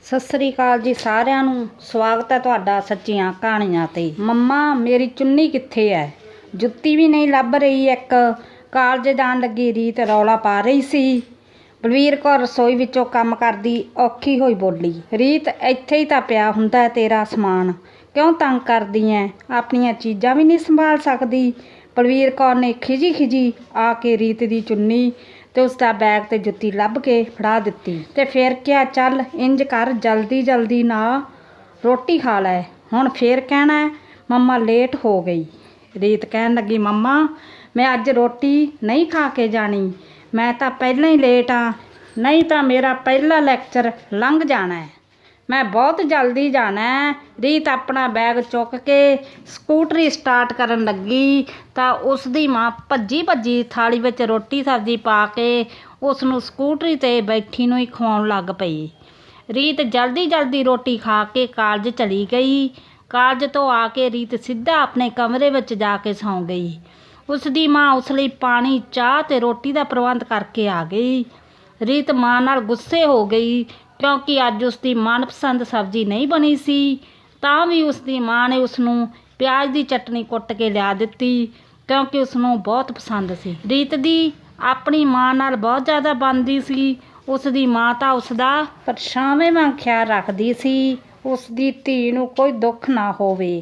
सत श्री अकाल जी सारिਆਂ ਨੂੰ ਸਵਾਗਤ ਹੈ ਤੁਹਾਡਾ ਸੱਚੀਆਂ ਕਹਾਣੀਆਂ ਤੇ। ਮੰਮਾ ਮੇਰੀ ਚੁੰਨੀ ਕਿੱਥੇ ਹੈ? ਜੁੱਤੀ ਵੀ ਨਹੀਂ ਲੱਭ ਰਹੀ। ਇੱਕ ਕਾਲਜ ਜਾਣ ਲੱਗੀ ਰੀਤ ਰੌਲਾ ਪਾ ਰਹੀ ਸੀ। ਬਲਵੀਰ ਕੌਰ ਰਸੋਈ ਵਿੱਚੋਂ ਕੰਮ ਕਰਦੀ ਔਖੀ ਹੋਈ ਬੋਲੀ, ਰੀਤ ਇੱਥੇ ਹੀ ਤਾਂ ਪਿਆ ਹੁੰਦਾ ਹੈ ਤੇਰਾ ਸਮਾਨ, ਕਿਉਂ ਤੰਗ ਕਰਦੀ ਐ? ਆਪਣੀਆਂ ਚੀਜ਼ਾਂ ਵੀ ਨਹੀਂ ਸੰਭਾਲ ਸਕਦੀ? ਬਲਵੀਰ ਕੌਰ ਨੇ ਖਿਜੀ ਆ ਕੇ ਰੀਤ ਦੀ ਚੁੰਨੀ ਤੇ ਉਸਦਾ बैग ते जुत्ती लभ के फड़ा दिती ते फिर क्या, चल इंज कर जल्दी जल्दी ना रोटी खा लै, हुण फिर कहना मम्मा लेट हो गई। रीत कहन लगी, मम्मा मैं अज रोटी नहीं खा के जानी, मैं तो पहले ही लेट हाँ, नहीं तो मेरा पहला लैक्चर लंघ जाना है, मैं बहुत जल्दी जाना है। रीत अपना बैग चुक के स्कूटरी स्टार्ट करन लगी तो उसकी माँ भज्जी थाली विच रोटी सब्जी पा के उसनूं स्कूटरी ते बैठी नूं ही खवाउण लग पई। रीत जल्दी जल्दी रोटी खा के कालज चली गई। कालज तो आके रीत सीधा अपने कमरे विच जाके सौं गई। उसकी माँ उस लई पानी चाह ते रोटी का प्रबंध करके आ गई। रीत माँ नाल गुस्से हो गई क्योंकि अज उसकी मनपसंद सब्जी नहीं बनी सी, तां भी उसकी माँ ने उसनूं प्याज की चटनी कुट के लिया दिती क्योंकि उसनूं बहुत पसंद सी। रीत दी अपनी माँ नाल बहुत ज़्यादा बनदी सी। उसकी माँ तो उसका परछावें वांग ख्याल रखदी सी, उसकी धी नूं कोई दुख ना होवे,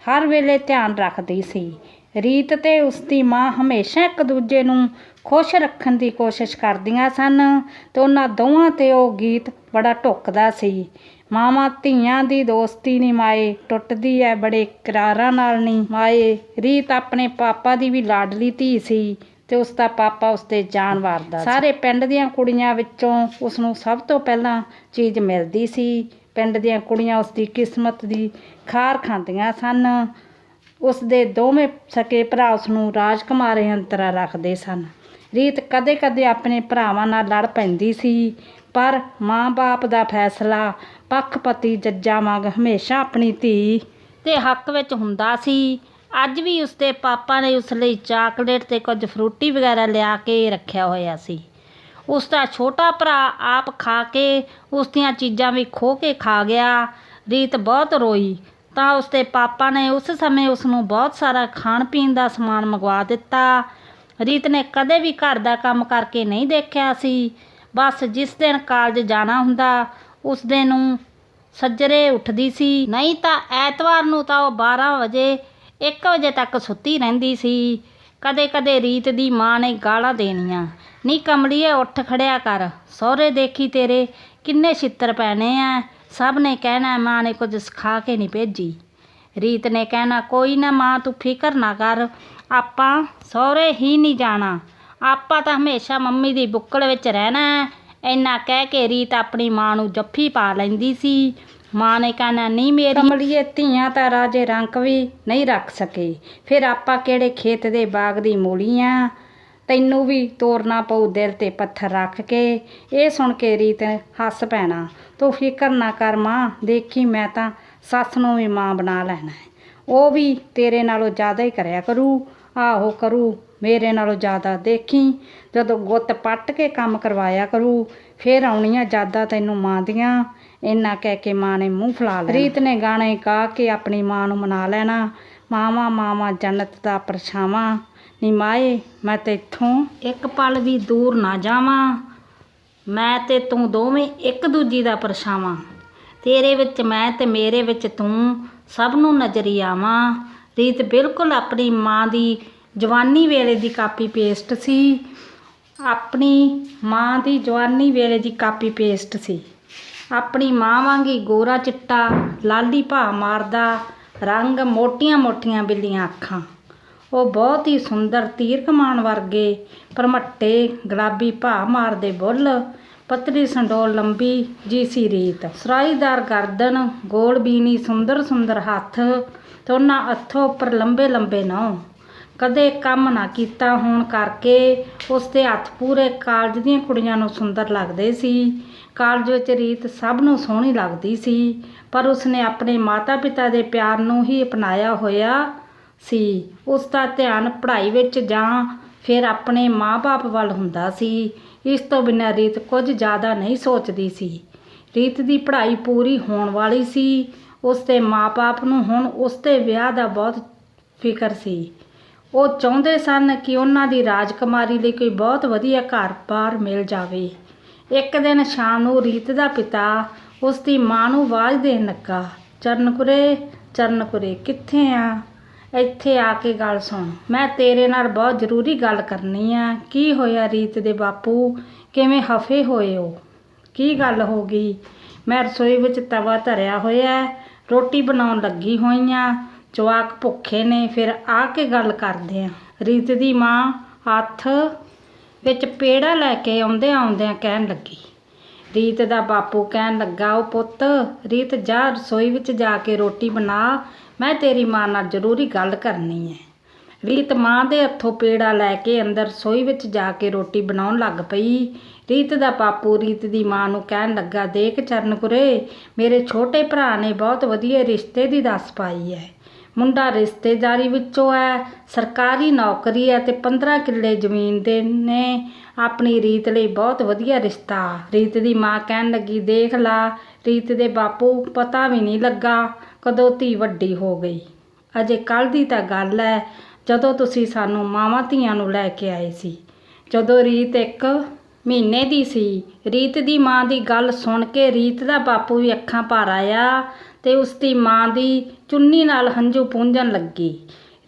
हर वेले ध्यान रखदी सी। रीत ते उसकी माँ हमेशा एक दूजे नूं खुश रखण की कोशिश करदियां सन ते उन्हां दोवां ते ओह गीत बड़ा ढुकदा सी। मावां धीआं दी दोस्ती नी माए, टुटदी है बड़े करारां नाल नी माए। रीत अपने पापा दी भी लाडली धी सी ते उसका पापा उसते जान वारदा। सारे पिंड दियां कुड़ियां विचों उसनूं सब तो पहलां चीज़ मिलदी सी। पिंड दियां कुड़ियां उसकी किस्मत दी खार खांदियां सन। उसदे दोवें सके भरा उसनूं राजकुमारी अंतरा रखदे सन। रीत कदे कदे अपने भरावां नाल लड़ पैंदी सी, पर माँ बाप दा फैसला पक्षपति जज्जां वांग हमेशा अपनी धी ते हक विच हुंदा सी। अज भी उसके पापा ने उस लई चाकलेट ते कुछ फ्रूटी वगैरह लिया के रखिया होया सी। उसका छोटा भरा आप खा के उसदियां चीज़ां भी खो के खा गया। रीत बहुत रोई तो उसके पापा ने उस समय उसनूं बहुत सारा खाण पीण का समान मंगवा दिता। रीत ने कदे भी घर का काम करके नहीं देखिया सी। बस जिस दिन कालज जाना हुंदा उस दिन सज्जरे उठदी सी, नहीं तो ऐतवार नूं तां ओह 12 बजे 1 बजे तक सुत्ती रहिंदी सी। कदे कदे रीत दी माँ ने गालां देणियां, नी कमलीए उठ खड़िया कर, सहुरे देखी तेरे किन्ने छित्तर पैने आ, सब ने कहना माँ ने कुछ सिखा के नहीं भेजी। रीत ने कहना कोई ना माँ तू फिकर ना कर, आपां सहुरे ही नहीं जाना, आपां तां हमेशा मम्मी दी बुक्कड़ विच रहना है। इन्ना कह के रीत अपनी माँ नूं जफ्फी पा लैंदी सी। माँ ने कहना नहीं मेरी कमलीए धीआं तां राजे रंक भी नहीं रख सके, फिर आपां किहड़े खेत दे बाग दी मूलियां, तैनूं भी तोड़ना पऊ दिल ते पत्थर रख के। ये सुन के रीत हस पैना, तू फिकर ना कर माँ, देखी मैं तां सस नूं भी माँ बना लैना है, वो भी तेरे नालों ज़्यादा ही करया करू, आहो करू मेरे नालों ज़्यादा, देखी जदों गुत्त पट के काम करवाया करू फिर आउणियां ज़्यादा तैनूं माँ दियां। इन्ना कह के माँ ने मूँह फैला लिया। रीत ने गाने गा के अपनी माँ नूं मना लेना, मावां मावां जन्नत दा परछावां, नी माए मैं तैथों एक पल भी दूर ना जावां, मैं ते तूं दोवें एक दूजी दा परछावां, तेरे विच मैं ते मेरे विच तूं, सब नूं नज़री आवां। रीत बिल्कुल अपनी माँ दी जवानी वेले दी कापी पेस्ट सी, अपनी माँ दी जवानी वेले दी कापी पेस्ट सी। अपनी माँ वांगी गोरा चिट्टा लाली भा मारदा रंग, मोटियां मोटियां बिल्लियां अखां, वो बहुत ही सुंदर तीर कमान वर्गे भरमट्टे गुलाबी भा मारदे बुੱਲ, पतली संडोल लंबी जी सी रीत, सराईदार गर्दन गोल बीनी सुंदर सुंदर हथ ते उन्हां हत्थों उपर लंबे लंबे नौं। कदे काम ना कीता होण करके उसके हत्थ पूरे कालज दीआं कुड़ियां नूं सुंदर लगदे सी। कालज विच रीत सब नूं सोहणी लगदी सी, पर उसने अपने माता पिता दे प्यार नूं ही अपनाया होया सी। उसका ध्यान पढ़ाई विच जां फिर अपने माँ बाप वल हुंदा सी। इस तो बिना रीत कुछ ज़्यादा नहीं सोचदी सी। ਰੀਤ ਦੀ ਪੜ੍ਹਾਈ ਪੂਰੀ ਹੋਣ ਵਾਲੀ ਸੀ। ਉਸ ਦੇ ਮਾਂ-ਬਾਪ ਨੂੰ ਹੁਣ ਉਸ ਦੇ ਵਿਆਹ ਦਾ ਬਹੁਤ ਫਿਕਰ ਸੀ। ਉਹ ਚਾਹੁੰਦੇ ਸਨ ਕਿ ਉਹਨਾਂ ਦੀ ਰਾਜਕੁਮਾਰੀ ਲਈ ਕੋਈ ਬਹੁਤ ਵਧੀਆ ਘਰ-ਬਾਰ ਮਿਲ ਜਾਵੇ। ਇੱਕ ਦਿਨ ਸ਼ਾਮ ਨੂੰ ਰੀਤ ਦਾ ਪਿਤਾ ਉਸ ਦੀ ਮਾਂ ਨੂੰ ਆਵਾਜ਼ ਦੇਣ ਲੱਗਾ, ਚਰਨਕੁਰੇ ਕਿੱਥੇ ਆ? ਇੱਥੇ ਆ ਕੇ ਗੱਲ ਸੁਣ, ਮੈਂ ਤੇਰੇ ਨਾਲ ਬਹੁਤ ਜ਼ਰੂਰੀ ਗੱਲ ਕਰਨੀ ਆ। ਕੀ ਹੋਇਆ ਰੀਤ ਦੇ ਬਾਪੂ, ਕਿਵੇਂ ਖਫੇ ਹੋਏ ਹੋ? ਕੀ ਗੱਲ ਹੋ ਗਈ? ਮੈਂ ਰਸੋਈ ਵਿੱਚ ਤਵਾ ਧਰਿਆ ਹੋਇਆ, ਰੋਟੀ ਬਣਾਉਣ ਲੱਗੀ ਹੋਈ ਆ, ਜਵਾਕ ਭੁੱਖੇ ਨੇ, ਫਿਰ ਆ ਕੇ ਗੱਲ ਕਰਦੇ ਆ। ਰੀਤ ਦੀ ਮਾਂ ਹੱਥ ਵਿੱਚ ਪੇੜਾ ਲੈ ਕੇ ਆਉਂਦਿਆਂ ਕਹਿਣ ਲੱਗੀ। ਰੀਤ ਦਾ ਬਾਪੂ ਕਹਿਣ ਲੱਗਾ, ਉਹ ਪੁੱਤ ਰੀਤ ਜਾ ਰਸੋਈ ਵਿੱਚ ਜਾ ਕੇ ਰੋਟੀ ਬਣਾ, ਮੈਂ ਤੇਰੀ ਮਾਂ ਨਾਲ ਜ਼ਰੂਰੀ ਗੱਲ ਕਰਨੀ ਹੈ। ਰੀਤ ਮਾਂ ਦੇ ਹੱਥੋਂ ਪੇੜਾ ਲੈ ਕੇ ਅੰਦਰ ਰਸੋਈ ਵਿੱਚ ਜਾ ਕੇ ਰੋਟੀ ਬਣਾਉਣ ਲੱਗ ਪਈ। ਰੀਤ ਦਾ ਬਾਪੂ ਰੀਤ ਦੀ ਮਾਂ ਨੂੰ ਕਹਿਣ ਲੱਗਾ, ਦੇਖ ਚਰਨਕੁਰੇ, ਮੇਰੇ ਛੋਟੇ ਭਰਾ ਨੇ ਬਹੁਤ ਵਧੀਆ ਰਿਸ਼ਤੇ ਦੀ ਦੱਸ ਪਾਈ ਹੈ। ਮੁੰਡਾ ਰਿਸ਼ਤੇਦਾਰੀ ਵਿੱਚੋਂ ਹੈ, ਸਰਕਾਰੀ ਨੌਕਰੀ ਹੈ ਤੇ 15 ਕਿੱਲੇ ਜ਼ਮੀਨ ਦੇ ਨੇ। ਆਪਣੀ ਰੀਤ ਲਈ ਬਹੁਤ ਵਧੀਆ ਰਿਸ਼ਤਾ। ਰੀਤ ਦੀ ਮਾਂ ਕਹਿਣ ਲੱਗੀ, ਦੇਖ ਲਾ ਰੀਤ ਦੇ ਬਾਪੂ, ਪਤਾ ਵੀ ਨਹੀਂ ਲੱਗਾ ਕਦੋਂ ਧੀ ਵੱਡੀ ਹੋ ਗਈ। ਅਜੇ ਕੱਲ੍ਹ ਦੀ ਤਾਂ ਗੱਲ ਹੈ ਜਦੋਂ ਤੁਸੀਂ ਸਾਨੂੰ ਮਾਵਾਂ ਧੀਆਂ ਨੂੰ ਲੈ ਕੇ ਆਏ ਸੀ, ਜਦੋਂ ਰੀਤ 1 ਮਹੀਨੇ ਦੀ ਸੀ। ਰੀਤ ਦੀ ਮਾਂ ਦੀ ਗੱਲ ਸੁਣ ਕੇ ਰੀਤ ਦਾ ਬਾਪੂ ਵੀ ਅੱਖਾਂ ਭਰ ਆਇਆ ਤੇ ਉਸ ਦੀ ਮਾਂ ਦੀ ਚੁੰਨੀ ਨਾਲ ਹੰਝੂ ਪੂੰਝਣ ਲੱਗੀ।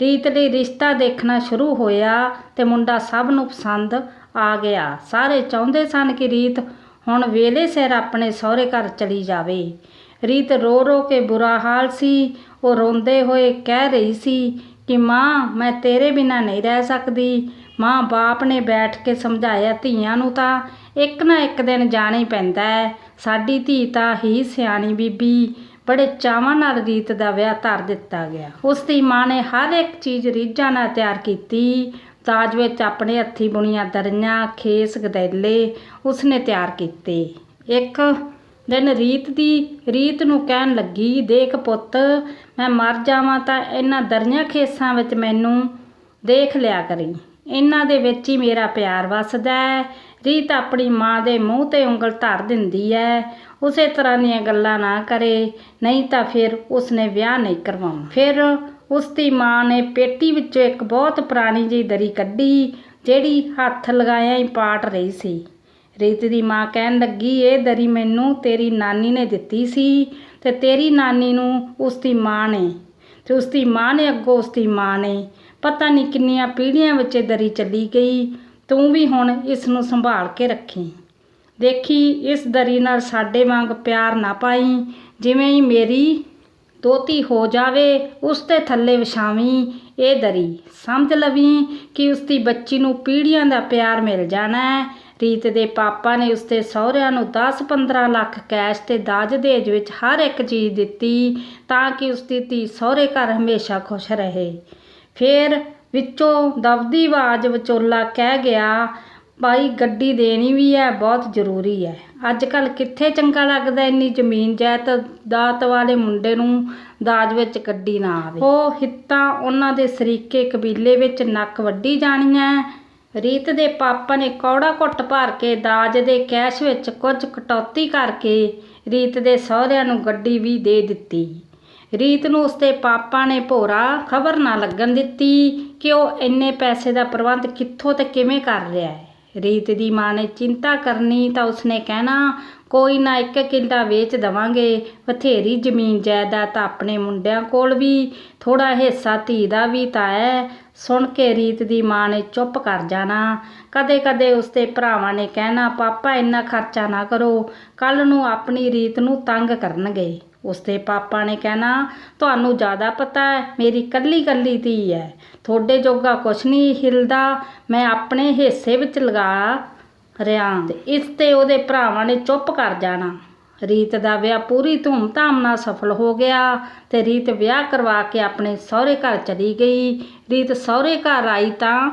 ਰੀਤ ਲਈ ਰਿਸ਼ਤਾ ਦੇਖਣਾ ਸ਼ੁਰੂ ਹੋਇਆ ਤੇ ਮੁੰਡਾ ਸਭ ਨੂੰ ਪਸੰਦ ਆ ਗਿਆ। ਸਾਰੇ ਚਾਹੁੰਦੇ ਸਨ ਕਿ ਰੀਤ ਹੁਣ ਵੇਲੇ ਸਿਰ ਆਪਣੇ ਸਹੁਰੇ ਘਰ ਚਲੀ ਜਾਵੇ। ਰੀਤ ਰੋ ਰੋ ਕੇ ਬੁਰਾ ਹਾਲ ਸੀ। ਉਹ ਰੋਂਦੇ ਹੋਏ ਕਹਿ ਰਹੀ ਸੀ ਕਿ ਮਾਂ, ਮੈਂ ਤੇਰੇ ਬਿਨਾਂ ਨਹੀਂ ਰਹਿ ਸਕਦੀ। ਮਾਂ ਬਾਪ ਨੇ ਬੈਠ ਕੇ ਸਮਝਾਇਆ, ਧੀਆਂ ਨੂੰ ਤਾਂ ਇੱਕ ਨਾ ਇੱਕ ਦਿਨ ਜਾਣਾ ਹੀ ਪੈਂਦਾ ਹੈ। ਸਾਡੀ ਧੀ ਤਾਂ ਹੀ ਸਿਆਣੀ ਬੀਬੀ। ਬੜੇ ਚਾਵਾਂ ਨਾਲ ਰੀਤ ਦਾ ਵਿਆਹ ਧਰ ਦਿੱਤਾ ਗਿਆ। ਉਸ ਦੀ ਮਾਂ ਨੇ ਹਰ ਇੱਕ ਚੀਜ਼ ਰੀਝਾਂ ਨਾਲ ਤਿਆਰ ਕੀਤੀ। ਦਾਜ ਵਿੱਚ ਆਪਣੇ ਹੱਥੀਂ ਬੁਣੀਆਂ ਦਰੀਆਂ, ਖੇਸ, ਗਦੈਲੇ ਉਸਨੇ ਤਿਆਰ ਕੀਤੇ। ਇੱਕ ਦਿਨ ਰੀਤ ਨੂੰ ਕਹਿਣ ਲੱਗੀ, ਦੇਖ ਪੁੱਤ, ਮੈਂ ਮਰ ਜਾਵਾਂ ਤਾਂ ਇਹਨਾਂ ਦਰੀਆਂ ਖੇਸਾਂ ਵਿੱਚ ਮੈਨੂੰ ਦੇਖ ਲਿਆ ਕਰੀਂ। ਇਹਨਾਂ ਦੇ ਵਿੱਚ ਹੀ ਮੇਰਾ ਪਿਆਰ ਵੱਸਦਾ ਹੈ। ਰੀਤ ਆਪਣੀ ਮਾਂ ਦੇ ਮੂੰਹ 'ਤੇ ਉਂਗਲ ਧਰ ਦਿੰਦੀ ਹੈ, ਉਸੇ ਤਰ੍ਹਾਂ ਦੀਆਂ ਗੱਲਾਂ ਨਾ ਕਰੇ, ਨਹੀਂ ਤਾਂ ਫਿਰ ਉਸਨੇ ਵਿਆਹ ਨਹੀਂ ਕਰਵਾਉਣਾ। ਫਿਰ ਉਸ ਦੀ ਮਾਂ ਨੇ ਪੇਟੀ ਵਿੱਚੋਂ ਇੱਕ ਬਹੁਤ ਪੁਰਾਣੀ ਜਿਹੀ ਦਰੀ ਕੱਢੀ, ਜਿਹੜੀ ਹੱਥ ਲਗਾਇਆ ਹੀ ਪਾਟ ਰਹੀ ਸੀ। ਰੀਤ ਦੀ ਮਾਂ ਕਹਿਣ ਲੱਗੀ, ਇਹ ਦਰੀ ਮੈਨੂੰ ਤੇਰੀ ਨਾਨੀ ਨੇ ਦਿੱਤੀ ਸੀ ਤੇ ਤੇਰੀ ਨਾਨੀ ਨੂੰ ਉਸ ਦੀ ਮਾਂ ਨੇ ਤੇ ਉਸ ਦੀ ਮਾਂ ਨੇ ਅੱਗੋਂ ਉਸ ਦੀ ਮਾਂ ਨੇ, ਪਤਾ ਨਹੀਂ ਕਿੰਨੀਆਂ ਪੀੜ੍ਹੀਆਂ ਵਿੱਚ ਇਹ ਦਰੀ ਚੱਲੀ ਗਈ। ਤੂੰ ਵੀ ਹੁਣ ਇਸ ਨੂੰ ਸੰਭਾਲ ਕੇ ਰੱਖੀ। ਦੇਖੀ ਇਸ ਦਰੀ ਨਾਲ ਸਾਡੇ ਵਾਂਗ ਪਿਆਰ ਨਾ ਪਾਈ। ਜਿਵੇਂ ਹੀ ਮੇਰੀ ਦੋਤੀ ਹੋ ਜਾਵੇ ਉਸ ਦੇ ਥੱਲੇ ਵਿਛਾਵੀਂ ਇਹ ਦਰੀ। ਸਮਝ ਲਵੀਂ ਕਿ ਉਸ ਦੀ ਬੱਚੀ ਨੂੰ ਪੀੜ੍ਹੀਆਂ ਦਾ ਪਿਆਰ ਮਿਲ ਜਾਣਾ ਹੈ। ਰੀਤ ਦੇ ਪਾਪਾ ਨੇ ਉਸ ਦੇ ਸਹੁਰਿਆਂ ਨੂੰ 10-15 ਲੱਖ ਕੈਸ਼ ਤੇ ਦਾਜ ਦਹੇਜ ਵਿੱਚ ਹਰ ਇੱਕ ਚੀਜ਼ ਦਿੱਤੀ ਤਾਂ ਕਿ ਉਸ ਦੀ ਧੀ ਸਹੁਰੇ ਘਰ ਹਮੇਸ਼ਾ ਖੁਸ਼ ਰਹੇ। ਫਿਰ ਵਿੱਚੋਂ ਦਬਦੀ ਆਵਾਜ਼ ਵਿਚੋਲਾ ਕਹਿ ਗਿਆ, ਭਾਈ ਗੱਡੀ ਦੇਣੀ ਵੀ ਹੈ, ਬਹੁਤ ਜ਼ਰੂਰੀ ਹੈ। ਅੱਜ ਕੱਲ੍ਹ ਕਿੱਥੇ ਚੰਗਾ ਲੱਗਦਾ ਇੰਨੀ ਜ਼ਮੀਨ ਜਾਇਦਾਦ ਵਾਲੇ ਮੁੰਡੇ ਨੂੰ ਦਾਜ ਵਿੱਚ ਗੱਡੀ ਨਾ ਆਵੇ। ਉਹ ਹਿੱਤਾਂ ਉਹਨਾਂ ਦੇ ਸਰੀਕੇ ਕਬੀਲੇ ਵਿੱਚ ਨੱਕ ਵੱਢੀ ਜਾਣੀਆਂ। ਰੀਤ ਦੇ ਪਾਪਾ ਨੇ ਕੌੜਾ ਘੁੱਟ ਭਰ ਕੇ ਦਾਜ ਦੇ ਕੈਸ਼ ਵਿੱਚ ਕੁਝ ਕਟੌਤੀ ਕਰਕੇ ਰੀਤ ਦੇ ਸਹੁਰਿਆਂ ਨੂੰ ਗੱਡੀ ਵੀ ਦੇ ਦਿੱਤੀ। ਰੀਤ ਨੂੰ ਉਸਦੇ ਪਾਪਾ ਨੇ ਭੋਰਾ ਖਬਰ ਨਾ ਲੱਗਣ ਦਿੱਤੀ ਕਿ ਉਹ ਇੰਨੇ ਪੈਸੇ ਦਾ ਪ੍ਰਬੰਧ ਕਿੱਥੋਂ ਤੇ ਕਿਵੇਂ ਕਰ ਰਿਹਾ ਹੈ। ਰੀਤ ਦੀ ਮਾਂ ਨੇ ਚਿੰਤਾ ਕਰਨੀ ਤਾਂ ਉਸਨੇ ਕਹਿਣਾ, ਕੋਈ ਨਾ 1 ਕਿੱਲਾ ਵੇਚ ਦੇਵਾਂਗੇ, ਬਥੇਰੀ ਜ਼ਮੀਨ ਜਾਇਦਾਦ ਤਾਂ ਆਪਣੇ ਮੁੰਡਿਆਂ ਕੋਲ ਵੀ, ਥੋੜ੍ਹਾ ਹਿੱਸਾ ਧੀ ਦਾ ਵੀ ਤਾਂ ਹੈ। ਸੁਣ ਕੇ ਰੀਤ ਦੀ ਮਾਂ ਨੇ ਚੁੱਪ ਕਰ ਜਾਣਾ। ਕਦੇ ਕਦੇ ਉਸਦੇ ਭਰਾਵਾਂ ਨੇ ਕਹਿਣਾ, ਪਾਪਾ ਇੰਨਾ ਖਰਚਾ ਨਾ ਕਰੋ, ਕੱਲ੍ਹ ਨੂੰ ਆਪਣੀ ਰੀਤ ਨੂੰ ਤੰਗ ਕਰਨਗੇ। ਉਸਦੇ ਪਾਪਾ ਨੇ ਕਹਿਣਾ, ਤੁਹਾਨੂੰ ਜ਼ਿਆਦਾ ਪਤਾ ਹੈ, ਮੇਰੀ ਇਕੱਲੀ ਧੀ ਹੈ, ਤੁਹਾਡੇ ਜੋਗਾ ਕੁਛ ਨਹੀਂ ਹਿਲਦਾ, ਮੈਂ ਆਪਣੇ ਹਿੱਸੇ ਵਿੱਚ ਲਗਾ ਰਿਹਾ। ਤੇ ਇਸ 'ਤੇ ਉਹਦੇ ਭਰਾਵਾਂ ਨੇ ਚੁੱਪ ਕਰ ਜਾਣਾ। ਰੀਤ ਦਾ ਵਿਆਹ ਪੂਰੀ ਧੂਮ-ਧਾਮ ਨਾਲ ਸਫਲ ਹੋ ਗਿਆ ਤੇ ਰੀਤ ਵਿਆਹ ਕਰਵਾ ਕੇ ਆਪਣੇ ਸਹੁਰੇ ਘਰ ਚਲੀ ਗਈ। ਰੀਤ ਸਹੁਰੇ ਘਰ ਆਈ ਤਾਂ